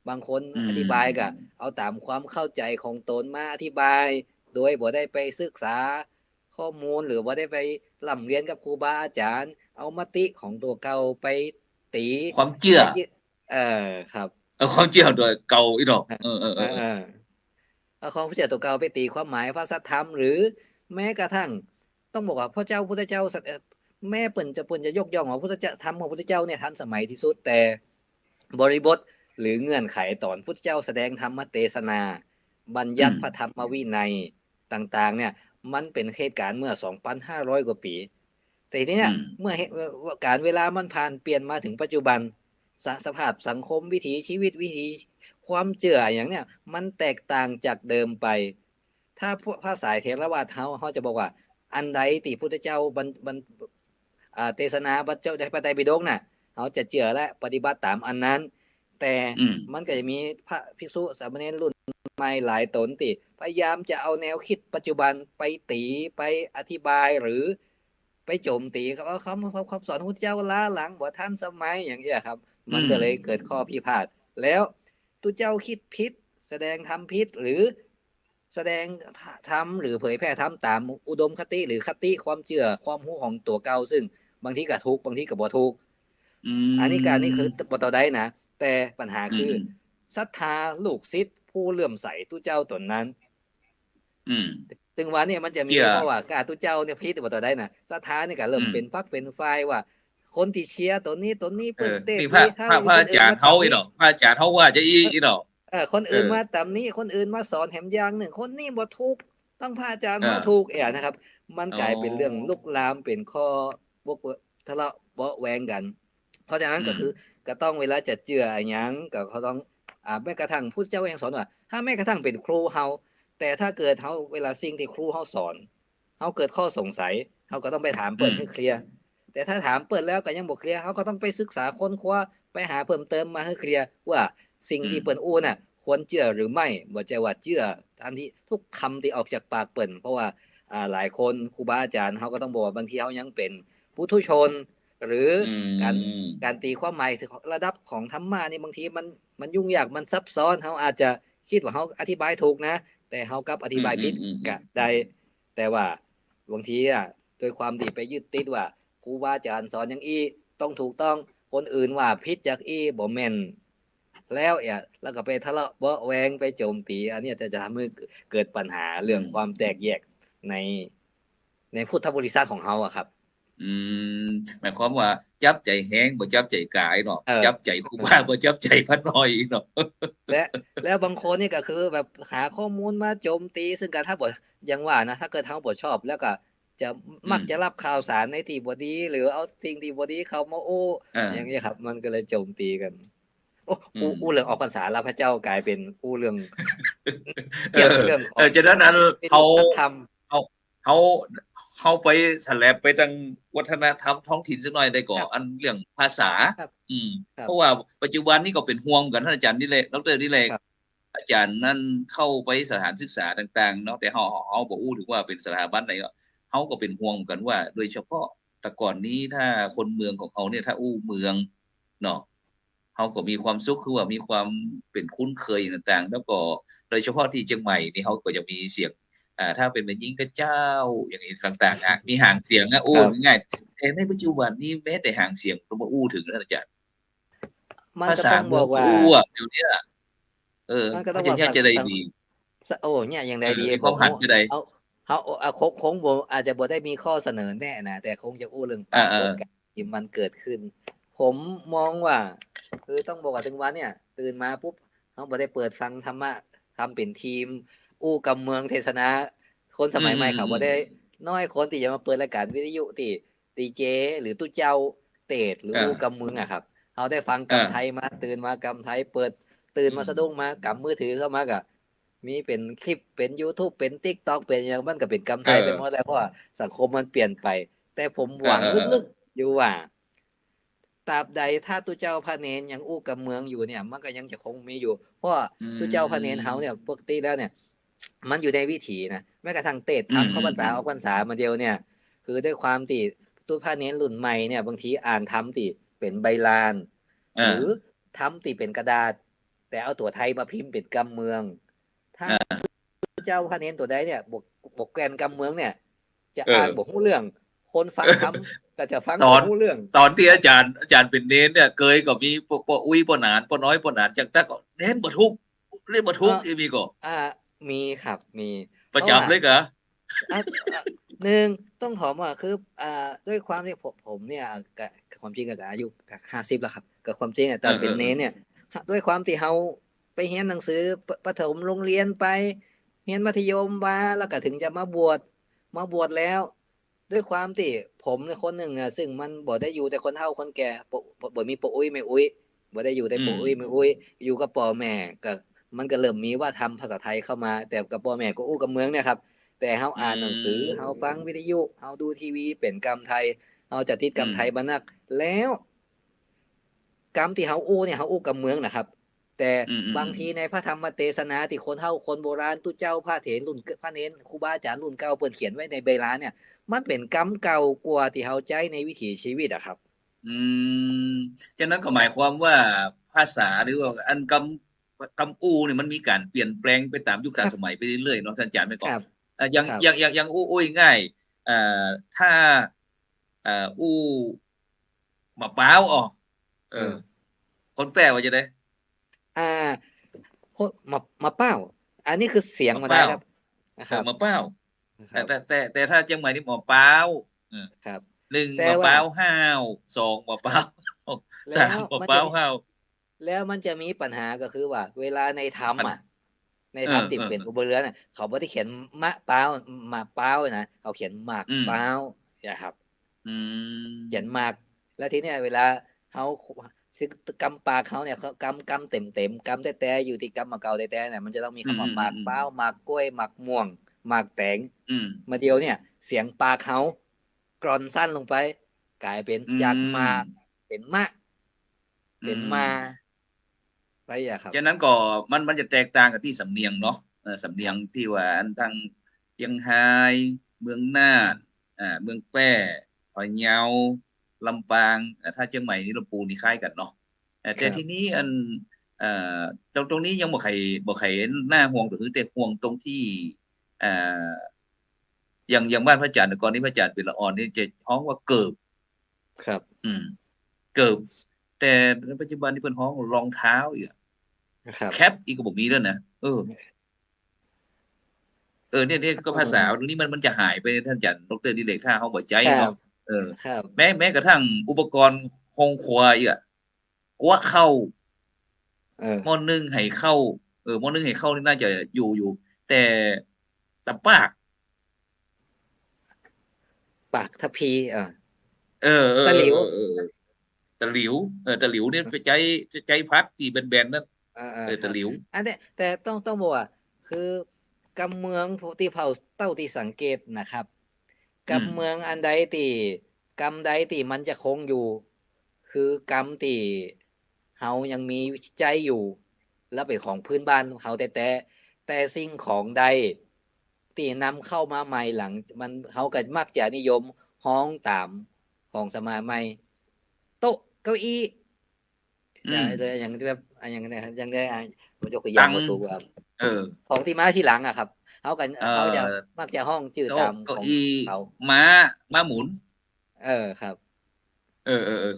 บางคนอธิบายก็เอาตามความเข้าใจของตนมาอธิบายโดยบ่ได้ไปศึกษาข้อมูลหรือบ่ได้ไปร่ำเรียนกับครูบาอาจารย์เอามติของตัวเก่าไปตีความเชื่อครับความเชื่อโดยเก่าอีดอกเอาของพระเจ้าตัวเก่าไปตีความหมายพระสัทธรรมหรือแม้กระทั่งต้องบอกว่าพระเจ้าพุทธเจ้าแม่เปิ่นจะยกย่องว่าพุทธเจ้าธรรมของพุทธเจ้าเนี่ยทันสมัยที่สุดแต่บริบทหรือเงื่อนไขตอนพุทธเจ้าแสดงธรรมเทศนาบัญญัติพระธรรมวินัยต่างๆเนี่ยมันเป็นเหตุการณ์เมื่อ 2,500 กว่าปีแต่ทีนี้เมื่อการเวลามันผ่านเปลี่ยนมาถึงปัจจุบันสภาพสังคมวิถีชีวิตวิถีความเชื่ออย่างเนี้ยมันแตกต่างจากเดิมไปถ้าพระสายเถรวาทเขาจะบอกว่าอันใดที่พุทธเจ้าเทศนาพระเจ้าในพระไตรปิฎกน่ะเขาจะเชื่อและปฏิบัติตามอันนั้น แต่อืมมันก็จะมีพระภิกษุสามเณรรุ่นใหม่หลายตนที่พยายามจะเอาแนวคิดปัจจุบันไปตีไปอธิบายหรือไปโจมตีครับว่าคำสอนของพระเจ้าล้าหลังบ่ทันสมัยอย่างเงี้ยครับมันก็เลยเกิดข้อพิพาทแล้วตุเจ้าคิดผิดแสดงธรรมผิดหรือแสดงธรรมหรือเผยแพร่ธรรมตามอุดมคติหรือคติความเชื่อความรู้ของตัวเก่าซึ่งบางทีก็ถูกบางทีก็บ่ถูกอันนี้การนี่คือบ่ต่อได้นะแต่ปัญหาคือศรัทธาลูกศิษย์ผู้เลื่อมใสตุเจ้าตนนั้นถึงวันนี้มันจะมีเพราะว่าการตุเจ้าเนี่ยพิษบ่ต่อได้นะศรัทธานี่ก็เริ่มเป็นฟักเป็นไฟว่าคนที่เชียร์ตัวนี้เปิ้นเต้มีพระอาจารย์เฮาอีเนาะพระอาจารย์เฮาว่าจะอีเนาะคนอื่นมาตำนี้คนอื่นมาสอนแหมอย่างหนึ่งคนนี้บ่ถูกต้องพระอาจารย์เฮาถูกนะครับมันกลายเป็นเรื่องลุกลามเป็นข้อบกทะเลาะเบาะแวงกันเพราะฉะนั้นก็คือก็ต้องเวลาจะเจือหยังก็เขาต้องแม้กระทั่งพุทธเจ้ายังสอนว่าถ้าแม้กระทั่งเป็นครูเฮาแต่ถ้าเกิดเฮาเวลาสิ่งที่ครูเฮาสอนเฮาเกิดข้อสงสัยเฮาก็ต้องไปถามเปิ้นให้เคลียร์แต่ถ้าถามเปิ้นแล้วก็ยังบ่เคลียร์เฮาก็ต้องไปศึกษาค้นคว้าไปหาเพิ่มเติมมาให้เคลียร์ว่าสิ่งที่เปิ้นอู้น่ะควรเชื่อหรือไม่บ่ใช่ว่าเชื่อทันทีทุกคำที่ออกจากปากเปิ้นเพราะว่าหลายคนครูบาอาจารย์เฮาก็ต้องบอกว่าบางทีเฮายังเป็นปุถุชนหรือการตีความหมายถึงระดับของธรรมะนี่บางทีมันยุ่งยากมันซับซ้อนเฮาอาจจะคิดว่าเฮาอธิบายถูกนะแต่เฮากลับอธิบายผิดก็ได้แต่ว่าบางทีด้วยความที่ไปยึดติดว่าครูบาอาจารย์สอนอย่างอี้ต้องถูกต้องคนอื่นว่าผิดจากอี้บ่แม่นแล้วก็ไปทะเลาะเบาะแวงไปโจมตีอันนี้จะทำให้เกิดปัญหาเรื่องความแตกแยกในพุทธบริษัทของเฮาครับหมายความว่าจับใจแห้งบ่จับใจกายเนาะจับใจครูบาบ่จับใจพระน้อยเนาะแล้วบางคนนี่ก็คือแบบหาข้อมูลมาโจมตีซึ่งก็ถ้าบ่อย่างว่านะถ้าเกิดเฮาบ่ชอบแล้วก็จะมักจะรับข่าวสารในที่บ่ดีหรือเอาสิ่งที่บ่ดีเข้ามาโอ้อย่างงี้ครับมันก็เลยโจมตีกันอู้เรื่องออกพรรษาแล้วพระเจ้ากลายเป็นอู้เรื่องเกี่ยวกับเรื่องของฉะนั้นเขาไปสลับไปทางวัฒนธรรมท้องถิ่นสักหน่อยได้ก่ออันเรื่องภาษาเพราะว่าปัจจุบันนี้ก็เป็นห่วงกันท่านอาจารย์นี่แหละดรนี่แหละอาจารย์นั่นเข้าไปสถานศึกษาต่างๆเนาะแต่เฮาบ่อู้ถึงว่าเป็นสถาบันไหนเฮาก็เป็นห่วงกันว่าโดยเฉพาะแต่ก่อนนี้ถ้าคนเมืองของเฮาเนี่ยถ้าอู้เมืองเนาะเฮาก็มีความสุขคือว่ามีความเป็นคุ้นเคยต่างๆแล้วก็โดยเฉพาะที่เชียงใหม่นี่เฮาก็จะมีเสียงถ้าเป็นแม่หญิงกับเจ้าอย่างนี้ต่างๆมีหางเสียงอู้ง่ายแต่ในปัจจุบันนี้แม้แต่หางเสียงก็บ่อู้ถึงท่านอาจารย์ภาษาเมืองอู้เดี๋ยวนี้มันก็ต้องว่าจะได้ดีโอ้เนี่ยอย่างใดดีผมหันจะได้เฮาคงบ่อาจจะบ่ได้มีข้อเสนอแน่นะแต่คงจะอู้เรื่องปรากฏการณ์ที่มันเกิดขึ้นผมมองว่าคือต้องบอกว่าถึงวันเนี่ยตื่นมาปุ๊บเฮาบ่ได้เปิดฟังธรรมะทำเป็นทีมอู้กับเมืองเทศนาคนสมัยใหม่เขาบ่ได้น้อยคนที่จะมาเปิดรายการวิทยุที่ดีเจหรือตู้เจ้าเตดหรืออู้กับเมืองครับเฮาได้ฟังกำไทยมาตื่นมากำไทยเปิดตื่นมาสะดุ้งมากำมือถือเข้ามาก็มีเป็นคลิปเป็น YouTube เป็น TikTok เป็นอย่างมันก็เป็นกำไทยไปหมดแล้วเพราะว่าสังคมมันเปลี่ยนไปแต่ผมหวังลึกๆอยู่ว่าตราบใดถ้าตุเจ้าพระเนรยังอู้กับเมืองอยู่เนี่ยมันก็ยังจะคงมีอยู่เพราะตุเจ้าพระเนรเฮาเนี่ยปกติแล้วเนี่ยมันอยู่ในวิถีนะแม้กระทั่งเทศทำเข้าพรรษาออกพรรษามาเดียวเนี่ยคือด้วยความที่ตุพระเนรรุ่นใหม่เนี่ยบางทีอ่านธรรมที่เป็นใบลานหรือธรรมที่เป็นกระดาษแต่เอาตัวไทยมาพิมพ์เป็นกำเมืองถ้าเจ้าพระเนรตัวใดเนี่ยบกแกนกำเมืองเนี่ยจะอ่านบ่ฮู้เรื่องคนฟังธรรมก็จะฟังบ่ฮู้เรื่องตอนที่อาจารย์เป็นเน้นเนี่ยเคยก็มีปอุ้ยปหนานปน้อยปหนานจังแต่ก็เน้นบ่ทุกเล่นบ่ทุกอีมีก็มีครับมีประจำเลยเหรอ1ต้องถามว่าคือด้วยความที่ผมเนี่ยความจริงก็อายุ50แล้วครับก็ความจริงตอนเป็นเน้นเนี่ยด้วยความที่เฮาไปเรียนหนังสือประถมโรงเรียนไปเรียนมัธยมมาแล้วก็ถึงจะมาบวชแล้วด้วยความที่ผมเนี่ยคนหนึ่งซึ่งมันบ่ได้อยู่แต่คนเฒ่าคนแก่บ่มีปู่อุ้ยแม่อุ้ยบ่ได้อยู่แต่ปู่อุ้ยแม่อุ้ยอยู่กับพ่อแม่ก็มันก็เริ่มมีว่าทำภาษาไทยเข้ามาแต่กับพ่อแม่ก็อู้กับเมืองเนี่ยครับแต่เฮาอ่านหนังสือเฮาฟังวิทยุเฮาดูทีวีเป็นกรรมไทยเฮาจะติดกรรมไทยมานักแล้ว กรรมที่เฮาอู้เนี่ยเฮาอู้กับเมืองนะครับแต่อืมอืมบางทีในพระธรรมเทศนาที่คนเฒ่าคนโบราณตุเจ้าพระเถรรุ่นพระเนนครูบาอาจารย์รุ่นเก่าเพิ่นเขียนไว้ในใบลานเนี่ยมันเป็นกรรมเก่ากว่าที่เฮาใจในวิถีชีวิตอะครับอืมฉะนั้นก็หมายความว่าภาษาหรือว่าอันคำอู้เนี่ยมันมีการเปลี่ยนแปลงไปตามยุคครับตามสมัยไปเรื่อยๆเนาะท่านอาจารย์ไม่ก่อนครับอย่างครับอย่างอู้ง่ายเอ่อถ้าอู้มะพร้าวอ๋อเออเออคนแปลว่าจะได้อ่าพวกมาเป้าอันนี้คือเสียงมะพร้าวมาได้ครับนะครับมะพร้าวนะครับแต่ถ้าเชียงใหม่นี่มะพร้าวเออครับหนึ่งแต่ว่ามะพร้าวห้าวสองมะครับพร้าวสาแล้วมมะมันจะมี พร้าวห้าวแล้วมันจะมีปัญหาก็คือว่าเวลาในธรรมมันอ่ะในเออธรรมที่เออเป็นอุบลเรือนน่ะเขาบ่ได้เขียนมะเป้าวหมากเป้าวนะเขาเขียนหมากอืมเป้าวนะครับอืเขียนหมมากแล้วทีเนี้ยเวลาเขาคือกำปากเขาเนี่ยเขากำเต็มกำแต่อยู่ที่กำมาเก่าแต่เนี่ยมันจะต้องมีอืมคำว่าหมากอืมอืมเป้าวหมากกล้วยหมากม่วงหมากแตงอืมมาเดียวเนี่ยเสียงปากเขากรอนสั้นลงไปกลายเป็นอืจากหมากมเป็นมะอืเป็นมมาไปอะครับฉะนั้นก็มันจะแตกต่างกับที่สำเนียงเนาะสำเนียงครับที่ว่าอันทางเชียงรายเมืองน่านเมืองแพร่พะเยาลำปางถ้าเชียงใหม่นี่ลำพูนนี่คล้ายกันเนาะคแต่รับทีนี้อันเอ่อตรงนี้ยังบ่ใครน่าห่วงหรือแต่ห่วงตรงที่เอ่ออย่างบ้านพระอาจารย์ก่อนนี้พระอาจารย์เป็นละอ่อนนี่จะฮ้องว่าเกิบครับอืมเกิบแต่ในปัจจุบันนี่เพิ่นฮ้องรองเท้าอีกอะครับแคปอีกก็บ่มีแล้วนะเนี่ยก็เอภาษาตรงอนี้มันจะหายไปท่านอาจารย์ดรดิเรกถ้าเฮาบ่ใจครับเนาะเออครับแม้กระทั่งอุปกรณ์คงครัวอีกอะกั๊วเข้าเออหม้อนึ่งให้เข้าหม้อนึ่งให้เข้านี่น่าจะอยู่แต่ตะปากปากทพีเออตะหลิวตะหลิวตะหลิวนี่ไปใจพักที่แบนๆนั่นครับตะหลิวอันนี้แต่ต้องบอกว่าคือกำเมืองที่เผาเต้าที่สังเกตนะครับอืมกำเมืองอันใดที่กำใดที่มันจะคงอยู่คือกำที่เฮายังมีใจอยู่และเป็นของพื้นบ้านเฮาแต่สิ่งของใดที่นำเข้ามาใหม่หลังมันเฮาก็มักจะนิยมฮ้องตามของสมัยใหม่โต๊ะเก้าอี้อืมอย่างที่แบบอย่างเนี้ยอย่างได้ผมยกตัวอย่าตังงบ่ถูกครับเออของที่มาทีหลังอะครับเอ่เขาจะอมักจะห้องชื่อโต๊ะตามของเก้าอี้เขาม้าหมุนครับ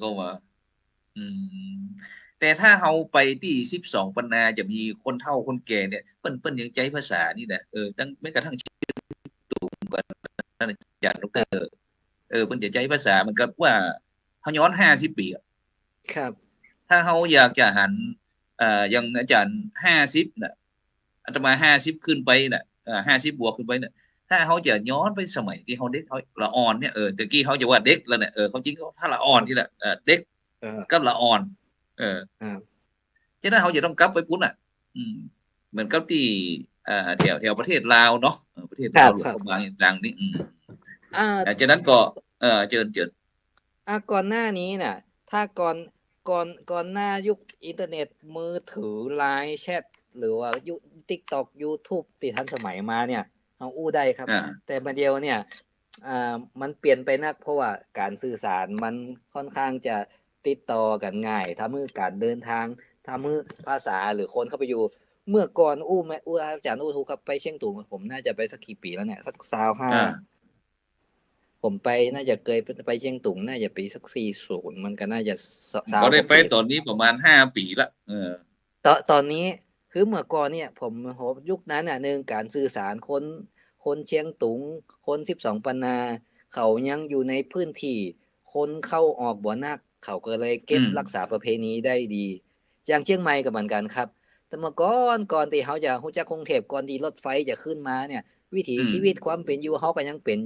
เข้ามา อืมแต่ถ้าเราไปที่12ปันนาจะมีคนเฒ่าคนแก่เนี่ยเปิ้นยังใจภาษานี่นะตั้งแม้กระทั่งอาจารย์ดอกเตอรเพิ่นจะใจภาษามันก็ว่าเฮาย้อน50ปีอะครับถ้าเฮาอยากจะหันอย่างอาจารย์50น่ะอาตมา50ขึ้นไปน่ะ50บวกขึ้นไปน่ะถ้าเฮาจะย้อนไปสมัยที่เฮาเด็กเฮาละอ่อนเนี่ยตะกี้เขาจะว่าเด็กแล้วเนี่ยความจริงถ้าละอ่อนนี่แหละเด็กเออกับละอ่อนเออ ครับฉะนั้นเขาจะต้องกลับไปปุ้นอ่ะอืมเหมือนกับที่แถวประเทศลาวเนาะประเทศลาวหลวงครับพระบางอย่างดังนี่อ่าฉะนั้นก็เจิญก่อนหน้านี้น่ะถ้าก่อนหน้ายุคอินเทอร์เน็ตมือถือไลน์แชทหรือว่ายุค TikTok YouTube ที่ทันสมัยมาเนี่ยเอาอู้ได้ครับอ่าแต่ประเดี๋ยวเนี่ยมันเปลี่ยนไปนักเพราะว่าการสื่อสารมันค่อนข้างจะติดต่อกันง่ายทำให้การเดินทางทำให้ภาษาหรือคนเข้าไปอยู่เมื่อก่อนอู้แม่อู้อาจารย์อู้ทูกครับไปเชียงตุงผมน่าจะไปสักกี่ปีแล้วเนี่ยสัก25 อ่าผมไปน่าจะเคยไปเชียงตุงน่าจะปีสัก40มันก็น่าจะก็ได้ไป20 กว่าปีตอนนี้ประมาณ5 ปีละตอนนี้คือเมื่อก่อนเนี่ยผมโหยุคนั้นน่ะหนึ่งการสื่อสารคนเชียงตุงคน12ปันนาเขายังอยู่ในพื้นที่คนเข้าออกบ่นักเขาก็เลยเก็บอืมรักษาประเพณีได้ดีอย่างเชียงใหม่ก็เหมือนกันครับแต่เมื่อก่อนที่เขาจะรู้จักกรุงเทพก่อนที่รถไฟจะขึ้นมาเนี่ยวิถีอืมชีวิตความเป็นอยู่เขาก็ยังเป็น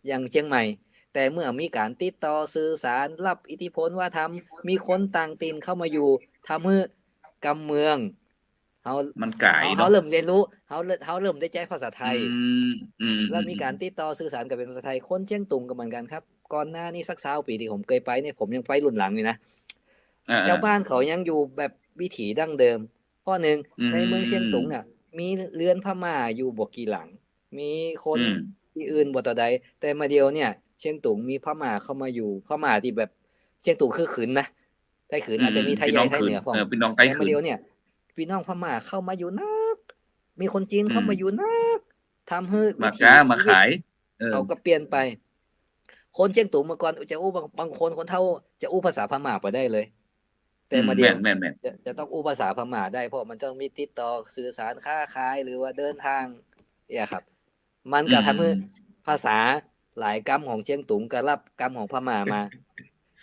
อย่างเชียงใหม่แต่เมื่อมีการติดต่อสื่อสารรับอิทธิพลว่าทำมีคนต่างถิ่นเข้ามาอยู่ทำให้กำเมืองเขามันกายเขาเนาะเริ่มเรียนรู้เขาเริ่มได้ใช้ภาษาไทอืยมอืมแล้วมีการติดต่อสื่อสารกันเป็นภาษาไทยคนเชียงตุงก็เหมือนกันครับก่อนหน้านี้สัก20 ปีที่ผมเคยไปเนี่ยผมยังไปรุ่นหลังอยู่นะ ชาวบ้านเขายังอยู่แบบวิถีดั้งเดิมข้อหนึ่งอืในเมืองเชียงตุงมน่ะมีเรือนพม่าอยู่บ่กี่หลัง มีคนอืมที่อื่นบ่ต่อใดแต่มาเดียวเนี่ยเชียงตุงมีพม่าเข้ามาอยู่พม่าที่แบบเชียงตุงคือขืนนะไทขืนอาจจะมีไทยใหญ่ไทยเหนือพ้องพี่น้องไต้แต่มาขืนเดียวเนี่ยพี่น้องพม่าเข้ามาอยู่นักมีคนจีนอืมเข้ามาอยู่นักทำให้วิมาถีก้ามาชีวิตขายเขาก็เปลี่ยนไปคนเชียงตุงเมื่อก่อนจะอู้บางคนคนเฒ่าจะอู้ภาษาพม่าไปได้เลยแต่มาเดียวแม่นจะต้องอู้ภาษาพม่าได้เพราะมันต้องมีติดต่อสื่อสารค้าขายหรือว่าเดินทางเนี่ยครับมันอืก็ทำให้มภาษาหลายกรรมของเชียงตุงก็รับกรรมของพม่ามา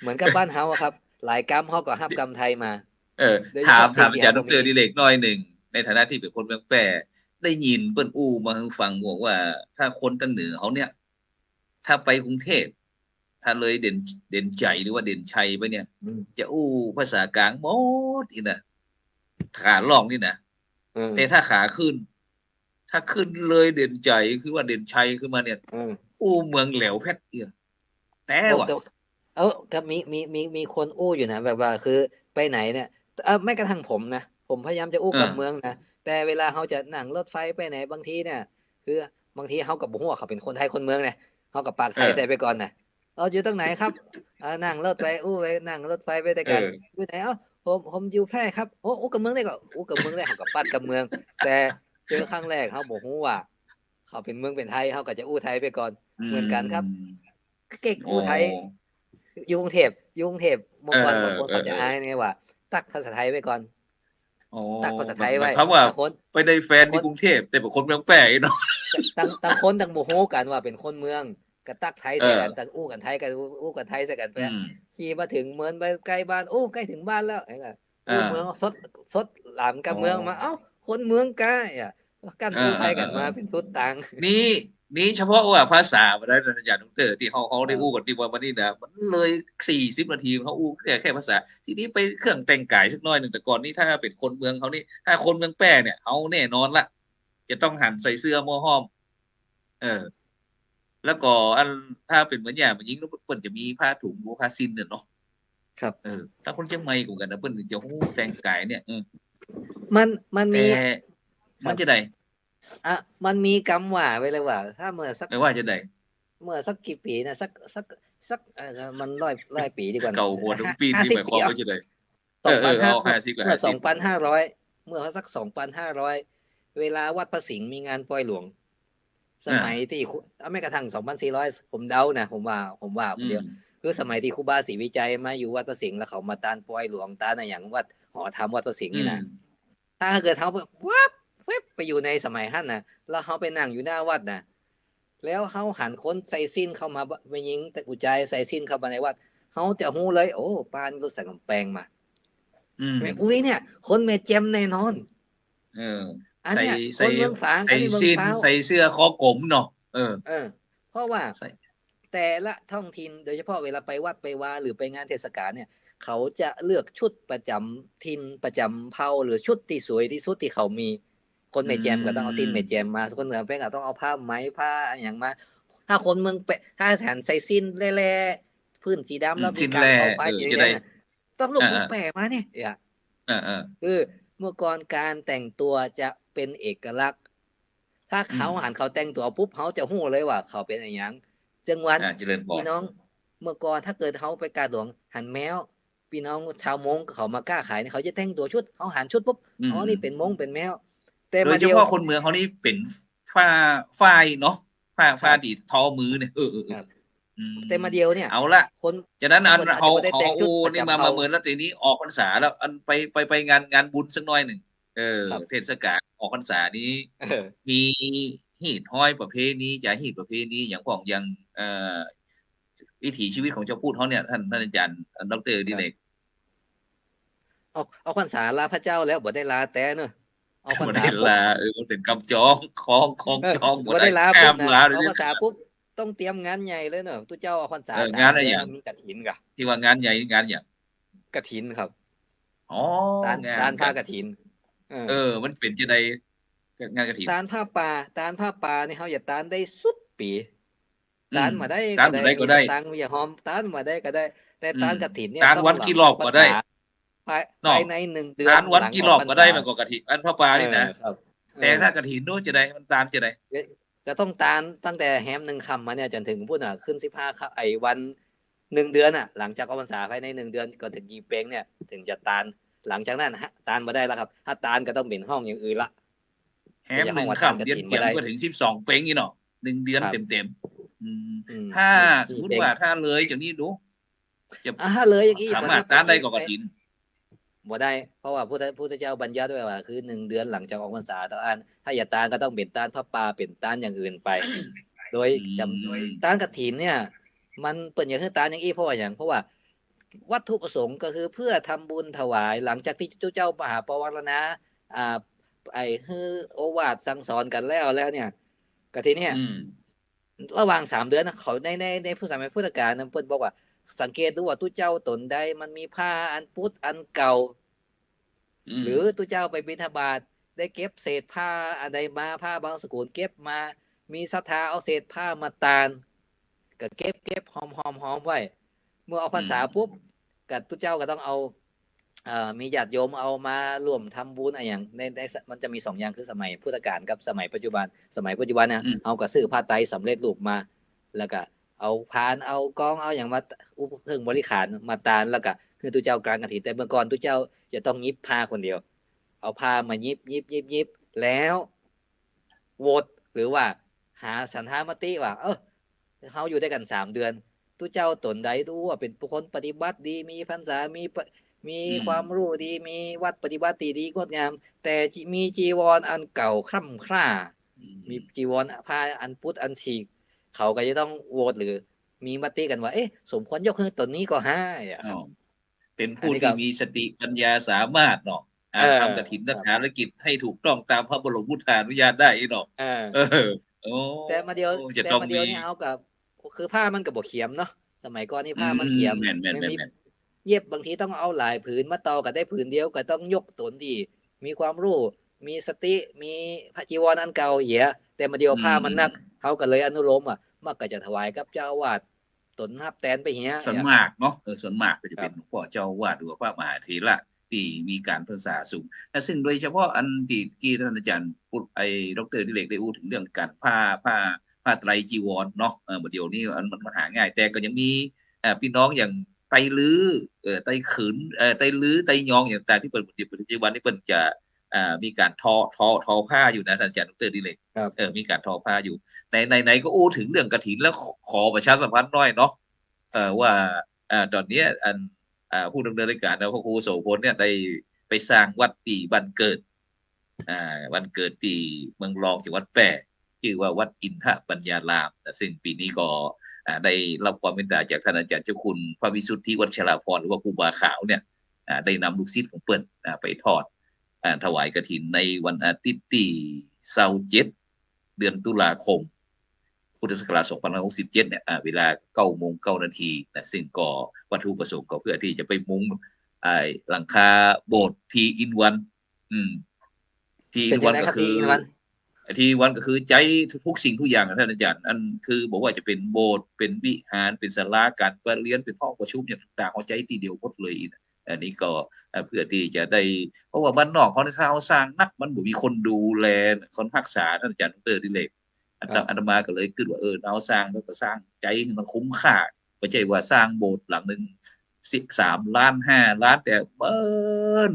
เหมือนกับบ้านเฮาอะครับหลายกรรมเฮาก็รับกรรมไทยมาโดยเฉถามพาะสิ่งอาจารย์ดที่เฮาบ่มีรดิเรกน้อยหนึ่งในฐานะที่เป็นคนเมืองแปร่ได้ยินเปิ้นอู้มาให้ฟังบอกว่า ถ้าคนตั้งเหนือเขาเนี่ย ถ้าไปกรุงเทพถ้าเลยเด่นใจหรือว่าเด่นชัยไปเนี่ย จะอู้ภาษากลางหมดอีนะขาล่องนี่นะแต่ถ้าขาขึ้น ถ้าขึ้นเลยเด่นใจคือว่าเด่นชัยขึ้นมาเนี่ยอู้เมืองแหลวเพชรเอียแต่ว่ะก็มีคนอู้อยู่นะแบบว่าคือไปไหนเนี่ยไม่กระทั่งผมนะผมพยายามจะอู้กับเมืองนะแต่เวลาเขาจะนั่งรถไฟไปไหนบางทีเนี่ยคือบางทีเขากับบ่ฮู้ว่าเขาเป็นคนไทยคนเมืองเนี่ยเขากับปากไทยใส่ไปก่อนนะอยู่ตรงไหนครับนั่งรถไปอู้ไปนั่งรถไฟไปด้วยกันอยู่ไหนผมอยู่แพร่ครับอู้กับเมืองได้ก็อู้กับเมืองได้เขากับปัดกับเมืองแต่เจอครั้งแรกเขาบ่ฮู้ว่าเขาเป็นเมืองเป็นไทยเขาก็จะอู้ไทยไปก่อนเหมือนกันครับเก่งอู้ไทยอยู่กรุงเทพเมื่อก่อนบางคนเขาจะอายเนี่ยว่าตักภาษาไทยไว้ก่อนตักภาษาไทยไว้เพราะว่าคนไปได้แฟนที่กรุงเทพแต่เป็นคนเมืองแปร่เนาะต่างคนต่างโมโหกันว่าเป็นคนเมืองก็ตักไทยใส่กันต่างอู้กันไทยกันอู้กันไทยใส่กันไปขี่มาถึงเหมือนไปใกล้บ้านใกล้ถึงบ้านแล้วไอ้ก็อู้เมืองสดหลามกับเมืองมาคนเมืองกะกันอู้ไทยกันมาเป็นสุดต่างนี่เฉพาะว่าภาษาบ่ได้อาจารย์ดรที่เขาได้อู้กันที่ว่ามันนี่นะมันเลย40นาทีเขาอู้แค่ภาษาทีนี้ไปเครื่องแต่งกายสักหน่อยนึงแต่ก่อนนี้ถ้าเป็นคนเมืองเขานี่ถ้าคนเมืองแปร่เนี่ยเอาแน่นอนละจะต้องหันใส่เสื้อหม้อห้อมแล้วก็อันถ้าเป็นเหมือนอย่างมันยิ่งเปิ้นจะมีผ้าถุงผ้าสิ้นเนี่ยเนาะครับถ้าคนเชียงใหม่กูกันนะเปิ้นจะฮู้แต่งกายเนี่ยมันมีมันจะได้มันมีคำว่าไว้เลยว่าถ้าเมื่อสักว่าจะได้เมื่อสักกี่ปีนะสักมัน100ปีดีกว่าเก่าหัวทั้งปีนี่หมายความว่าจะได้เมื่อ2,500เมื่อสัก2,500เวลาวัดพระสิงห์มีงานปล่อยหลวงสมัยที่ไม่กระทั่ง2,400ผมเดานะผมว่าเดียวคือสมัยที่ครูบาศรีวิจัยมาอยู่วัดพระสิงห์แล้วเขามาตานปล่อยหลวงตานอย่างวัดหอธรรมวัดพระสิงห์นี่นะถ้าเกิดเขาวับไปอยู่ในสมัยหั่นน่ะแล้วเขาไปนั่งอยู่หน้าวัดน่ะแล้วเขาหันคนใส่สิ้นเข้ามาไปยิงแต่อุจายใส่สิ้นเข้ามาในวัดเขาจะฮู้เลยปานรู้ใส่กำแพงมาแม่อุ้ยเนี่ยคนแม่แจ่มแน่นอนอันเนี้ยคนเมืองฝางอันนี้เมืองฝางใส่เสื้อคอกลมเนาะเพราะว่าแต่ละท้องถิ่นโดยเฉพาะเวลาไปวัดไปวาหรือไปงานเทศกาลเนี่ยเขาจะเลือกชุดประจำถิ่นประจำเผ่าหรือชุดที่สวยที่สุดที่เขามีคนแม่แจมก็ต้องเอาสิ้นแม่แจมมาคนเหนือเป็นก็ต้องเอาผ้าไหมผ้าอย่างมาถ้าคนเมืองถ้าแสนใส่สิ้นแร่ๆพื้นสีดำแล้วมีการเข้าไปอย่างนี้ต้องลูกแปะมาเนี่ยคือเมื่อก่อนการแต่งตัวจะเป็นเอกลักษณ์ถ้าเขาหันเขาแต่งตัวปุ๊บเขาจะฮู้เลยว่าเขาเป็นอะไรอย่างจังหวัดพี่น้องเมื่อก่อนถ้าเกิดเขาไปกาหลวงหันแมวพี่น้องชาวมงเขามากล้าขายเขาจะแต่งตัวชุดเขาหันชุดปุ๊บนี่เป็นมงเป็นแมวแต่โดยเฉพาะคนเมืองเขานี่เป็นฝ้ายเนาะฝ้าดีทอมือเนี่ยแต่มาเดียวเนี่ยเอาละคนจากนั้นอันเขานี่มาเหมือนแล้วทีนี้ออกพรรษาแล้วอันไปงานบุญสักหน่อยหนึ่งเทศกาลออกพรรษานี้มีหีดห้อยประเพณีจะหีดประเพณีอย่างของอย่างวิถีชีวิตของเจ้าพูดเขาเนี่ยท่านอาจารย์ดร.ดิเรกออกพรรษาลาพระเจ้าแล้วบ่ได้ลาแต่เนอะออกพรรษาลามันเป็นกำจองของจองบ่ได้ลาปุ๊บนะออกพรรษาปุ๊บต้องเตรียมงานใหญ่เลยเนอะตุเจ้าออกพรรษางานอะไรอย่างมีกฐินกะที่ว่างานใหญ่งานอย่างกฐินครับงานผ้ากฐินมันเป็นจังได๋งานกฐินตานผ้าป่านี่เฮาอย่าตานได้สุดปีตานมาได้ก็ได้ตังค์อย่าหอมตานมาได้ก็ได้แต่ตานกฐินเนี่ยตานวันกี่รอบก็ได้ ภายเนาะใน1 เดือนทานวันหลังกี่รออกพรรษาอบก็ได้มันก็กฐินอันพระป่านี่นะครับเอแต่อถ้ากฐินโน้นจะได้มันตามจะได้ก็ก็ต้องตามตั้งแต่แฮม1ค่ำมาเนี่ยจนถึงพุ่นน่ะขึ้น15ค่ำไอ้วัน1 เดือนน่ะหลังจากออกพรรษาภายใน1 เดือนก็ถึงยีเป้งเนี่ยถึงจะตาลหลังจากนั้นตาลบ่ได้แล้วครับถ้าตาลก็ต้องเป็นห้องอย่างอื่นละแฮก็มหนึ่งจะห้องว่าตาลกค่ำเดือนฐินบ่ได้เกียงก็ถึง12เป้งนี่เนาะ1 เดือนครับเต็มๆถ้านี่สมมุติเป้งว่าถ้าเลยจากนี้ดูจะถ้าเลยอย่างงี้สาบัดมารถต้านได้นี้ก็คือก็กฐินบ่ได้เพราะว่าพุทธเจ้าบัญญัติไว้ว่าคือ1 เดือนหลังจากออกพรรษาต้องถ้าอย่าตาลก็ต้องเป็นตาลผ้าป่าเป็นตาลอย่างอื่นไป โดยอืจมำตาลกฐินเนี่ยมันเปิ่นอยากให้ตาลอย่างอี้เพราะว่าอย่างเพราะว่าวัตถุประสงค์ก็คือเพื่อทำบุญถวายหลังจากที่เจ้ามหาปวารณะอ่าไอ้ฮือโอวาทสั่งสอนกันแล้วเนี่ยก็ทีเนี่ยระหว่าง3 เดือนนะเขาในผู้สมัยพุทธกาลนั้นเพิ่นบอกว่าสังเกตดูว่าตู้เจ้าตนใดมันมีผ้าอันพุทธอันเก่าหรือตู้เจ้าไปบิณฑบาตได้เก็บเศษผ้าอันใดมาผ้าบางสกุลเก็บมามีศรัทธาเอาเศษผ้ามาตานก็เก็บหอมไว้เมื่อออกพรรษาปุ๊บก็ตู้เจ้าก็ต้องเอามีญาติโยมเอามาร่วมทำบุญอะไรอย่างในมันจะมี2อย่างคือสมัยพุทธกาลกับสมัยปัจจุบันเนี่ยเอากระซื้อผ้าไตรสำเร็จรูปมาแล้วก็เอาพานเอากองเอาอย่างมาอุปเครื่องบริขารมาตานแล้วก็คือตู้เจ้ากลางกฐินแต่เมื่อก่อนตู้เจ้าจะต้องยิบผ้าคนเดียวเอาผ้ามายิบแล้วโหวตหรือว่าหาสันธามติว่าเขาอยู่ด้วยกัน3 เดือนตู้เจ้าตนใดตู้ว่าเป็นคนปฏิบัติดีมีพรรษามีความรู้ดีมีวัดปฏิบัติดีงดงามแต่มีจีวรอันเก่าคร่ำคร่ามีจีวรผ้าอันพุทธอันฉีกเขาก็จะต้องโหวตหรือมีมติกันว่าสมควรยกให้ตนนี้ก็ให้ครับเป็นผู้ที่มีสติปัญญาสามารถเนาะทำกฐินภารกิจให้ถูกต้องตามพระบรมพุทธานุญาตได้เนาะแต่มาเดียวนี่เอากับคือผ้ามันก็บ่เขียมเนาะสมัยก่อนนี่ผ้ามันเขียมมันมีเย็บบางทีต้องเอาหลายผืนมาต่อกันได้ผืนเดียวก็ต้องยกตนที่มีความรู้มีสติมีพระจีวรอันเก่าเหี้ยแต่มาเดียวผ้ามันนักเขาก็เลยอนุโลมมักก็จะถวายกับเจ้าอาวาสตนรับแทนไปเหี้ยส่วนมากเนาะส่วนมากก็จะเป็นหลวงพ่อเจ้าอาวาสหรือว่าพระมหาเถระที่มีการภาษาสูงและซึ่งโดยเฉพาะอันที่ท่านอาจารย์พูดดร.ดิเรกได้อู้ถึงเรื่องการผ้าไตรจีวรเนาะเดี๋ยวนี้มันหาง่ายแต่ก็ยังมีพี่น้องอย่างไตลื้อไตขืนไตลื้อไตยองอย่างต่างที่เปิดปัจจุบันนี้เปิดจะมีการทอผ้าอยู่นะท่านอาจารย์ดร.ดิเรกมีการทอผ้าอยู่ในก็อู้ถึงเรื่องกฐินแล้วขอประชาสัมพันธ์หน่อยเนาะว่าตอนนี้ผู้ดำเนินรายการพระครูโสพลเนี่ยได้ไปสร้างวัดตีบันเกิดวันเกิดที่เมืองรองจังหวัดแพร่ชื่อว่าวัดอินทปัญญารามซึ่งปีนี้ก็ได้รับความเมตตาจากท่านอาจารย์เจ้าคุณพระวิสุทธิวัชราภรณ์หรือว่าครูบาขาวเนี่ยได้นำลูกศิษย์ของเปิ้ลไปทอดถวายกฐินในวันอาทิตย์ที่27เดือนตุลาคมพุทธศักราช2567เนี่ยเวลา 9:09 น.นะซึ่งก็วัตถุประสงค์ก็เพื่อที่จะไปมุงหลังคาโบสถ์ที่อินวันที่อินวันก็คือที่วันก็คือใจทุกสิ่งทุกอย่างท่านอาจารย์อันคือบอกว่าจะเป็นโบสถ์เป็นวิหารเป็นศาลาการประเรียนเป็นห้องประชุมอย่างต่างๆเอาใจทีเดียวหมดเลยอันนี้ก็เพื่อที่จะได้เพราะว่าบ้านนอกเขาสร้างนักมันบ่มีคนดูแลคนรักษาท่านอาจารย์ดร.ดิเรกอาตมาก็เลยคิดว่าเราสร้างแล้วก็สร้างใจมันคุ้มค่าไม่ใช่ว่าสร้างโบสถ์หลังนึง13 ล้าน5 ล้านแต่เบิ้ล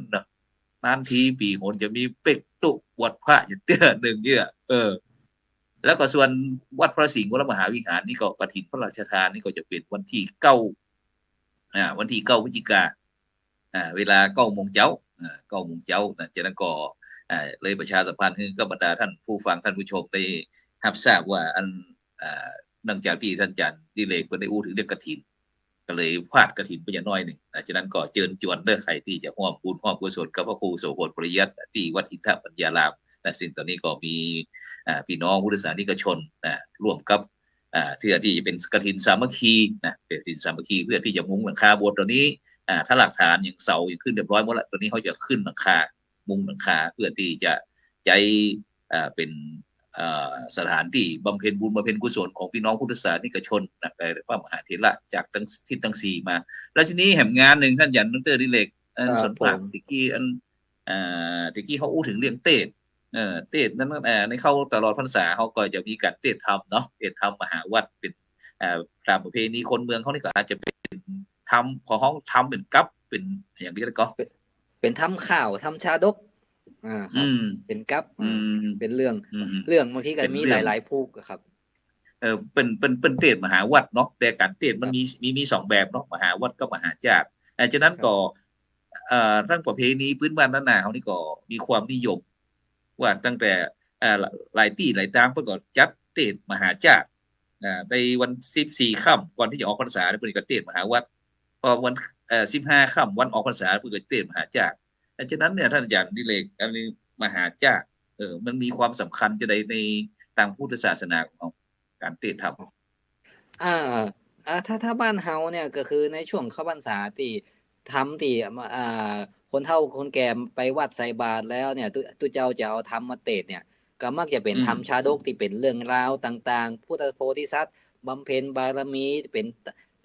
นานทีปีคนจะมีเป็กตุวัดพระอย่างเตื้อหนึ่งเนี่ยแล้วก็ส่วนวัดพระสิงห์วรมหาวิหารนี่ก็กฐินพระราชทานนี่ก็จะเป็นวันที่9วันที่9 พฤศจิกายนเวลา9 โมงเช้า9 โมงเช้าจากนั้นก็เลยประชาสัมพันธ์ให้กับบรรดาท่านผู้ฟังท่านผู้ชมได้รับทราบว่าเนื่องจากที่ท่านอาจารย์ดิเรกได้อู้ถึงเรื่องกฐินก็เลยพลาดกฐินไปอย่างน้อยหนึ่งจากนั้นก็เชิญชวนเด้อใครที่จะร่วมบุญร่วมกุศลกับพระครูโสพลปริยัติที่วัดอินทปัญญารามซึ่งตอนนี้ก็มีพี่น้องพุทธศาสนิกชนร่วมกับเพื่อที่จะเป็นกฐินสามัคคีเป็นกฐินสามัคคีเพื่อที่จะมุงหลังคาโบสถ์ตอนนี้ถ้าหลักฐานอย่างเสาอย่างขึ้นเรียบร้อยหมดแล้วตอนนี้เขาจะขึ้นหลังคามุงหลังคาเพื่อที่จะใจเป็นสถานที่บำเพ็ญบุญบำเพ็ญกุศลของพี่น้องพุทธศาสนิกชนในพระมหาเถระจากทั้งทิศทั้ง4มาแล้วทีนี้แห่งงานหนึ่งท่านอาจารย์ดร.ดิเรก อันส่วนภาคตะกี้อันตะกี้เขาอู้ถึงเรื่องเต้นเต้นนั้นในเข้าตลอดพรรษาเขาก็จะมีการเต้นธรรมเนาะเต้นธรรมมหาวัดเป็นตามประเพณีคนเมืองเขานี่ก็อาจจะเป็นทำของเขาทำเป็นกั๊บเป็นอย่างนี้แล้วก็เป็นทำข่าวทำชาดกครับเป็นกั๊บเป็นเรื่องบางทีก็มีหลายๆภูกครับเป็นเต้นมหาวัดเนาะแต่การเต้นมันมี2แบบเนาะมหาวัดกับมหาจารย์ฉะนั้นก็ทั้งประเพณีพื้นบ้านล้านนาเขานี่ก็มีความนิยมว่าตั้งแต่หลายที่หลายทางเพิ่นก็จัดเต้นมหาจารย์ในวัน14ค่ำก่อนที่จะออกพรรษาเพิ่นก็เต้นมหาวัดพอวัน15ค่ำวันออกพรรษาเพิ่นก็เต้นมหาจารย์ฉะนั้นเนี่ยท่านอาจารย์ดิเรกอันนี้มหาจารย์มันมีความสำคัญจะในทางพุทธศาสนาของการเต้นทำถ้าบ้านเฮาเนี่ยก็คือในช่วงเข้าพรรษาที่ทำที่คนเฒ่าคนแก่ไปวัดใส่บาตรแล้วเนี่ยตุเจ้าจะเอาธรรมมาเทศเนี่ยก็มักจะเป็นธรรมชาดกที่เป็นเรื่องราวต่างๆพุทธโพธิสัตว์บำเพ็ญบารมีเ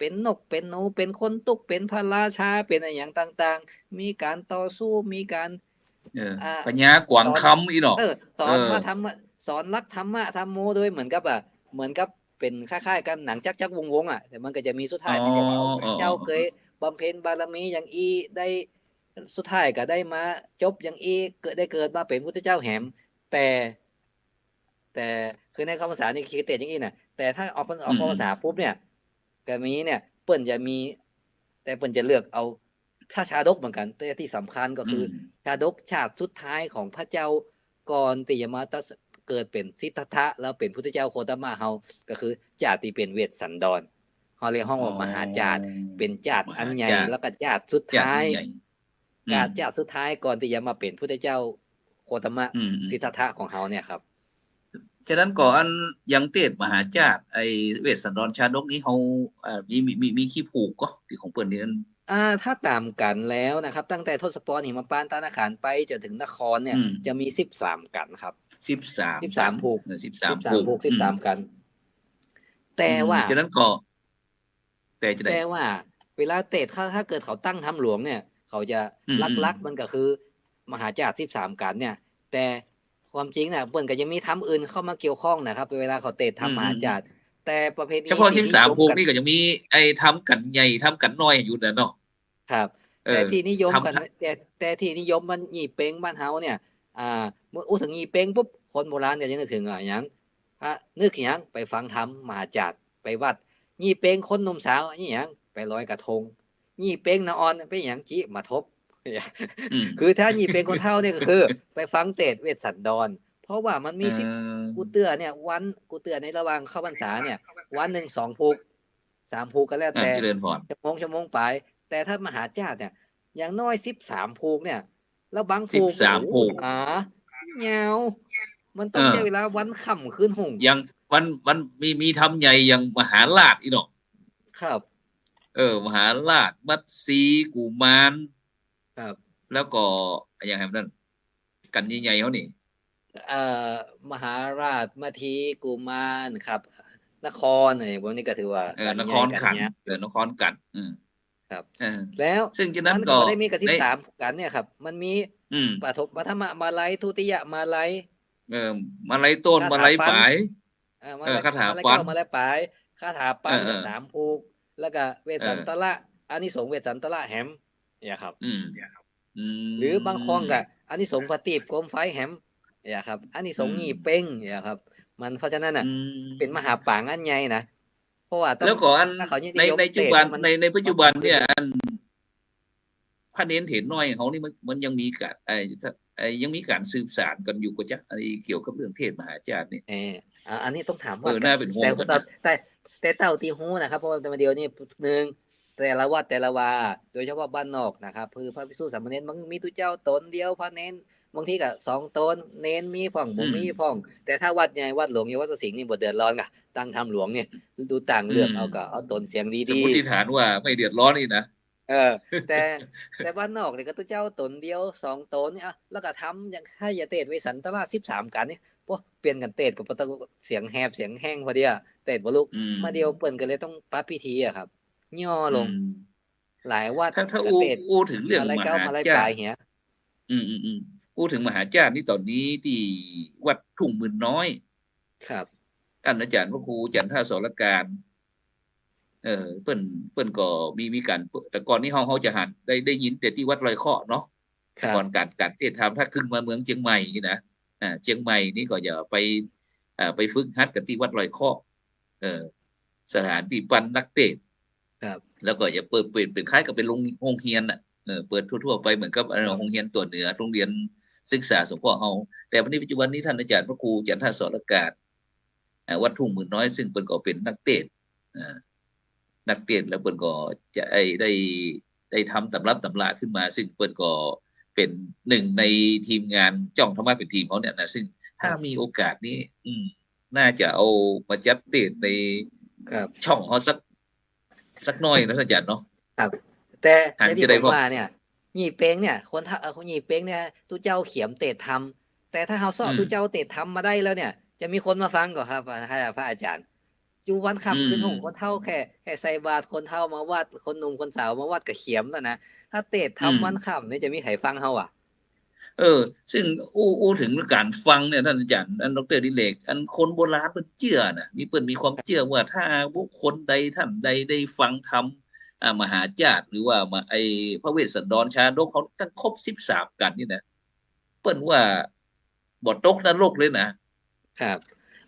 ป็นนกเป็นหนูเป็นคนตุกเป็นพระราชาเป็นอะไรอย่างต่างๆมีการต่อสู้มีการปัญญากวางคำอีเนาะสอนว่าธรรมสอนรักธรรมะธรรมโมโดยเหมือนกับเป็นคล้ายๆกันหนังจักวงแต่มันก็จะมีสุดท้ายมันก็ว่าเจ้าเคยบำเพ็ญบารมีอย่างอีได้สุดท้ายก็ได้มาจบอย่างอีได้เกิดมาเป็นพุทธเจ้าแหมแต่คือในคำภาษานี่คือเตอย่างอีน่ะแต่ถ้าออกภาษาปุ๊บเนี่ยก็มีเนี่ยเปิ้นจะมีแต่เปิ้นจะเลือกเอาพระชาดกเหมือนกันแต่ที่สำคัญก็คือชาดกฉากสุดท้ายของพระเจ้าก่อนที่จะมาเกิดเป็นสิทธัตถะแล้วเป็นพุทธเจ้าโคตมะเฮาก็คือญาติเป็นเวสสันดรเฮาเรียกห้องว่ามหาญาติเป็นญาติอันใหญ่แล้วก็ญาติสุดท้ายญาติสุดท้ายก่อนที่จะมาเป็นพุทธเจ้าโคตมะสิทธัตถะของเฮาเนี่ยครับฉะนั้นก่อนยังเทศมหาญาติไอ้เวสสันดรชาดกนี้เฮามีขี้ผูกก็ที่ของเปิ้นนี่นั่นถ้าตามกันแล้วนะครับตั้งแต่ทศพรหิมพานต์ตานาขานไปจนถึงนครเนี่ยจะมี13กันครับ13ผูก13ผูก13กันแต่ว่าฉะนั้นก็แต่ว่าเวลาเตศถ้าเกิดเขาตั้งทำหลวงเนี่ยเขาจะลักมันก็คือมหาญาติ13กันเนี่ยแต่ความจริงน่ะเปิ้นก็ยังมีทำอื่นเข้ามาเกี่ยวข้องนะครับเวลาเขาเตศทำมหาญาติแต่ประเพณีเฉพาะ13ผูกนี่ก็ยังมีไอ้ทำกันใหญ่ทำกันน้อยอยู่เนาะครับแต่ที่นิยมกันแต่ที่นิยมมันยี่เป้งบ้านเฮาเนี่ยเมื่อถึงยี่เป้งปุ๊บคนโบราณจะนึกถึงหยังนึกหยังไปฟังธรรมมหาญาติไปวัดยี่เป้งคนหนุ่มสาวนี่หยังไปลอยกระทงยี่เป้งนาออนไปหยังจิมาทบคือถ้ายี่เป้งคนเฒ่าเนี่ยก็คือไปฟังเทศน์เวสสันดรเพราะว่ามันมี10กูเตือเนี่ยวันกูเตือในระหว่างเข้าพรรษาเนี่ยวันนึง2ผูก3ผูกก็แล้วแต่ชั่วโมงไปแต่ถ้ามหาญาติเนี่ยอย่างน้อย13ผูกเนี่ยแล้วบางผูก13ผูกยาวมันต้องใช้เวลาวันค่ำคืนหุ่งอย่างมันมีทำใหญ่อย่างมหาราชอีเนาะครับมหาราชมัตสีกุมารครับแล้วก็อย่างนั้นกันใหญ่ๆเฮานี่มหาราชมัทีกุมารครับนครพวกนี้ก็ถือว่านครขันนครกันครับแล้วซึ่งฉะนั้นก็ได้มีกับ13กันเนี่ยครับมันมีปฐมปฐมมาลัยทุติยมาลัยมาลัยต้นมาลัยปลายคาถาปันมาลัยปลายคาถาปันก็3ผูกแล้วก็เวสสันตละอานิสงส์เวสสันตละแหมเนี่ยครับหรือบางครั้งก็อานิสงส์ปฏิบโคมไฟแหมเนี่ยครับอานิสงส์ยี่เป้งเนี่ยครับมันเพราะฉะนั้นน่ะเป็นมหาปางอันใหญ่นะเพราะว่าแล้วก็ในปัจจุบันในปัจจุบันเนี่ยพระเนรเถรน้อยเขานี่มันยังมีการยังมีการสืบสานกันอยู่ก็จะเกี่ยวกับเรื่องเทศมหาญาตินี่อันนี้ต้องถามว่าน่าเป็นห่วงแต่เต้าตีฮู้นะครับเพราะว่าเดียวนี่นึงแต่ละวัดแต่ละวาโดยเฉพาะบ้านนอกนะครับคือพระภิกษุสามเณรมันมีตุเจ้าตนเดียวพระเนรบางทีก็2ตนเนรมีพ่องบ่มีพ่องแต่ถ้าวัดใหญ่วัดหลวงอย่างวัดสิงห์นี่บ่เดือดร้อนก็ตั้งทำหลวงเนี่ยดูต่างเลือกเอาตนเสียงดีๆสมมุติฐานว่าไม่เดือดร้อนนี่นะแต่บ้านนอกนี่ก็ตุเจ้าตนเดียว2ตนนี่แล้วก็ทำอย่างถ้าอย่าเทศไว้สันตละ13กันนี่เปลี่ยนกันเทศกับเสียงแหบเสียงแห้งพอดีเทศบ่ลุกมาเดียวเปิ้นก็เลยต้องปรับพิธีครับย่อลง หลายวัดถ้าก็เตดอู้ถึงเรื่องมาไล่มหาเก้ามาไล่ปจาลายรย์เหียอู้ถึงมหาจารย์นี่ตอนนี้ที่วัดทุ่งหมื่นน้อยครับท่านอาจารย์พระครูจันทสรการเปิ้นก็มีการแต่ก่อนนี้เฮาจะหันได้ยินแต่ที่วัดลอยเคาะเนาะแต่ก่อนการเทศธรรมถ้าขึ้นมาเมืองเชียงใหม่นี่นะเชียงใหม่นี่ก็จะไปฝึกหัดกันที่วัดลอยเคาะสถานที่ปั้นนักเทศครับแล้วก็จะเปิดเป็นคล้ายกับเป็นโรงเรียนน่ะเปิดทั่วๆไปเหมือนกับโรงเรียนตัวเหนือโรงเรียนศึกษาสงเคราะห์เฮาแต่วันนี้ปัจจุบันนี้ท่านอาจารย์พระครูจันทสรการวัดทุ่งหมื่นน้อยซึ่งเปิ้นก็เป็นนักเทศนักเทศแล้วเปิ้นก็จะได้ทำตำรับตำราขึ้นมาซึ่งเปิ้นก็เป็นหนึ่งในทีมงานจ้องธรรมะเป็นทีมเขาเนี่ยนะซึ่งถ้ามีโอกาสนี้น่าจะเอามาจัดเทศในช่องเขาสักหน่อยนะอาจารย์เนาะครับแต่ที่ผมว่าเนี่ยยี่เป้งเนี่ยคนยี่เป้งเนี่ยตู้เจ้าเขียมเตดทำแต่ถ้าเฮาซ้อตู้เจ้าเตดทำมาได้แล้วเนี่ยจะมีคนมาฟังก่อนครับพระอาจารย์จูวันค่ำคืนหงคนเฒ่าแค่ใส่บาตรคนเฒ่ามาวัดคนหนุ่มคนสาวมาวัดก็เขียมแล้วนะถ้าเตดทำวันค่ำนี่จะมีใครฟังเฮาอ่ะซึ่งอู้ถึงการฟังเนี่ยท่านอาจารย์ดร.ดิเรกคนโบราณเพิ่นเชื่อน่ะมีความเชื่อว่าถ้าบุคคลใดท่านใดได้ฟังธรรมมหาญาติหรือว่าไอ้พระเวสสันดรชาดกเขาตั้งครบ13กันนี่นะเปิ้นว่าบ่ตกนรกเลยนะครับ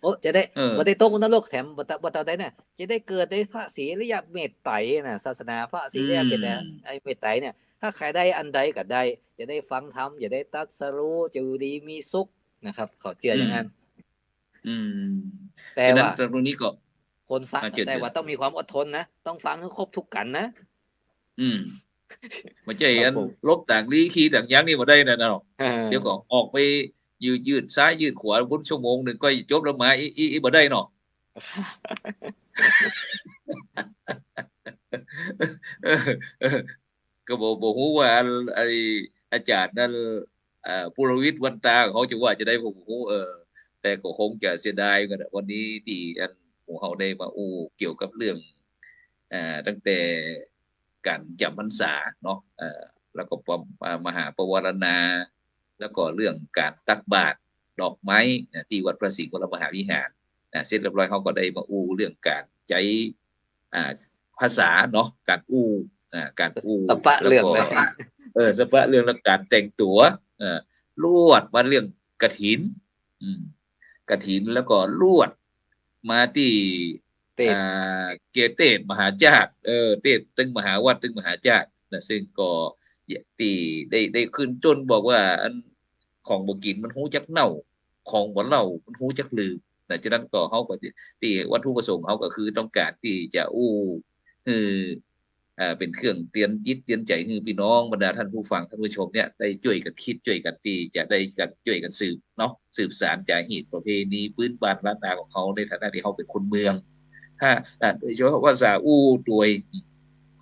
โอ้จะได้บ่ได้ตกนรกแถมบ่ตาได้น่ะจะได้เกิดในพระศรีอริยเมตไตรน่ะศาสนาพระศรีอริยเมตไตรเนี่ยถ้าใครได้อันใดก็ได้จะได้ฟังธรรมจะได้ตรัสรู้จะอยู่ดีมีสุขนะครับเขาเชื่ออย่างนั้นแต่ว่าตรงนี้ก็คนฟังแต่ว่าต้องมีความอดทนนะต้องฟังให้ครบทุกกันนะบ่ใช่ลบต่างลีขี้ต่างอย่างนี่บ่ได้นะเนาะเดี๋ยวก็ออกไปยืดซ้ายยืดขวาบนชั่วโมงนึงก็จบแล้วมาอีบ่ได้เนาะก็บ่ฮู้ว่าไอ้อาจารย์นั้นปุรวิทย์วันตาเขาจะว่าจะได้บ่ฮู้แต่ก็คงจะเสียดายกันวันนี้ที่หมู่เฮาได้มาอู้เกี่ยวกับเรื่องตั้งแต่การจำพรรษาเนาะแล้วก็มหาปวารณาแล้วก็เรื่องการตักบาตรดอกไม้ที่วัดพระศรีวรมหาวิหารเสร็จเรียบร้อยเขาก็ได้มาอู้เรื่องการใช้ภาษาเนาะการอู้สัพพะเรื่องเลยสัพพะเรื่องแล้วการแต่งตัวลวดมาเรื่องกฐินกฐินแล้วก็ลวดมาที่เกเตศมหาญาติเทศตึงมหาวัดตึงมหาญาตินะซึ่งก็ตีได้ขึ้นจนบอกว่าอันของบ่กินมันฮู้จักเน่าของบ่เล่ามันฮู้จักลืมฉะนั้นก็เฮาก็ที่วัตถุประสงค์เฮาก็คือต้องการที่จะเป็นเครื่องเตือนจิตเตือนใจให้พี่น้องบรรดาท่านผู้ฟังท่านผู้ชมเนี่ยได้ช่วยกันคิดช่วยกันที่จะได้กันช่วยกันสืบเนาะสืบสานจารีตประเพณีพื้นบ้านล้านนาของเขาในฐานะที่เขาเป็นคนเมืองถ้าโดยเฉพาะภาษาอู้ตัวย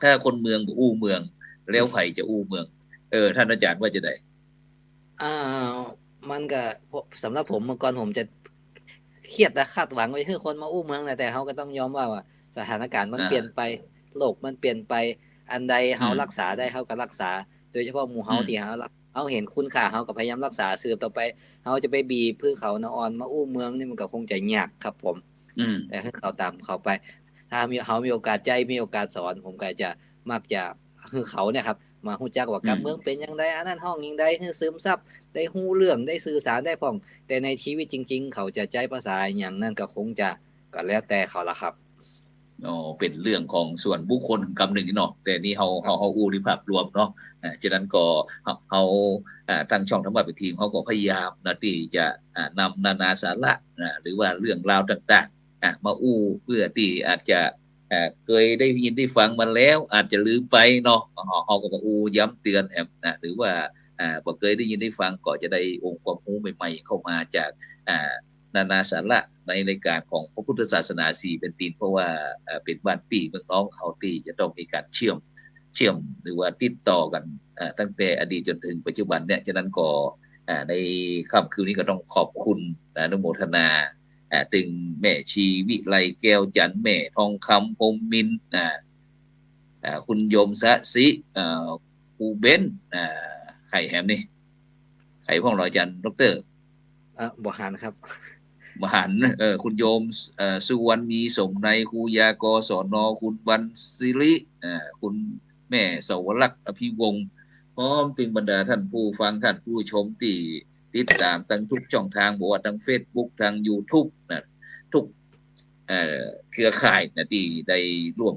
ถ้าคนเมืองก็อู้เมืองแล้วไผจะอู้เมืองท่านอาจารย์ว่าจะได้มันก็สำหรับผมเมื่อก่อนผมจะเครียดและคาดหวังไว้คือคนมาอู้เมืองแต่เขาก็ต้องยอมว่าสถานการณ์มันเปลี่ยนไปโลกมันเปลี่ยนไปอันใดเฮารักษาได้เฮาก็รักษาโดยเฉพาะหมู่เฮาที่เฮาเห็นคุณค่าเฮาก็พยายามรักษาสืบต่อไปเฮาจะไปบีบเพื่อเขานะอ่อนมาอู้เมืองนี่มันก็คงจะยากครับผมแต่ให้เขาตามเขาไปถ้าเฮามีโอกาสใจมีโอกาสสอนผมก็จะมักจะคือเขาเนี่ยครับมาฮู้จักว่าการเมืองเป็นจังไดอันนั้นห้องจังไดคือซึมซับได้ฮู้เรื่องได้สื่อสารได้พ้องแต่ในชีวิตจริงๆเขาจะใช้ภาษาหยังนั่นก็คงจะก็แล้วแต่เขาล่ะครับเป็นเรื่องของส่วนบุคคลกำหนึ่งเนาะแต่นี่เฮาอู้ในภาพรวมเนาะฉะนั้นก็เฮาทางช่องธรรมะเป็นทีมเฮาก็พยายามที่จะนำนานาสาระหรือว่าเรื่องราวต่างๆมาอู้เพื่อที่อาจจะเคยได้ยินได้ฟังมาแล้วอาจจะลืมไปเนาะเฮาก็มาอู้ย้ำเตือนหรือว่าบ่เคยได้ยินได้ฟังก็จะได้องค์ความรู้ใหม่ๆเข้ามาจากนานาสาระในรายการของพระพุทธศาสนา4เป็นตีนเพราะว่าเป็นบ้านปีเมืองน้องเขาที่จะต้องมีการเชื่อมหรือว่าติดต่อกันตั้งแต่อดีตจนถึงปัจจุบันเนี่ยฉะนั้นก็ในค่ำคืนนี้ก็ต้องขอบคุณอนุโมทนาถึงแม่ชีวิไลแก้วจันทร์แม่ทองคำพรหมมินทร์ คุณโยมสะสิครูเบนไข่แฮมนี่ไข่พ่องรอยจันดรบ่หันครับมหันคุณโยมสุวรรณีสมในครูยากสนคุณวันศิริคุณแม่สวรักษ์อภิวงศ์พร้อมถึงบรรดาท่านผู้ฟังท่านผู้ชมที่ติดตามทั้งทุกช่องทางบอกว่าทั้ง Facebook ทาง YouTube นะทุกเครือข่ายนะที่ได้ร่วม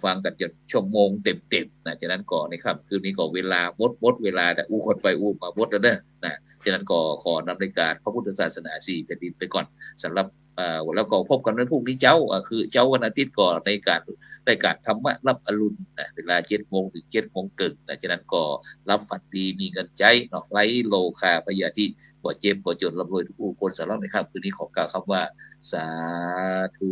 ฟังกันจนชั่วโมงเต็มๆนะฉะนั้นก็ในค่ำคืนนี้ก็เวลาหมดเวลาแต่อู้คนไปอู้มาหมดแล้วเด้อนะฉะนั้นก็ขอนำรายการพระพุทธศาสนา4แผ่นดินไปก่อนสำหรับแล้วก็พบกันวันพรุ่งนี้คือเจ้าวันอาทิตย์ก่อนในการธรรมะรับอรุณนะเวลา7 โมงถึง7 โมงครึ่งนะฉะนั้นก็รับฝันดีมีเงินใจเนาะไร้โลคาพยาธิบ่เจ็บบ่จนร่ำรวยทุกคนสำหรับในค่ำคืนนี้ขอกล่าวคำว่าสาธุ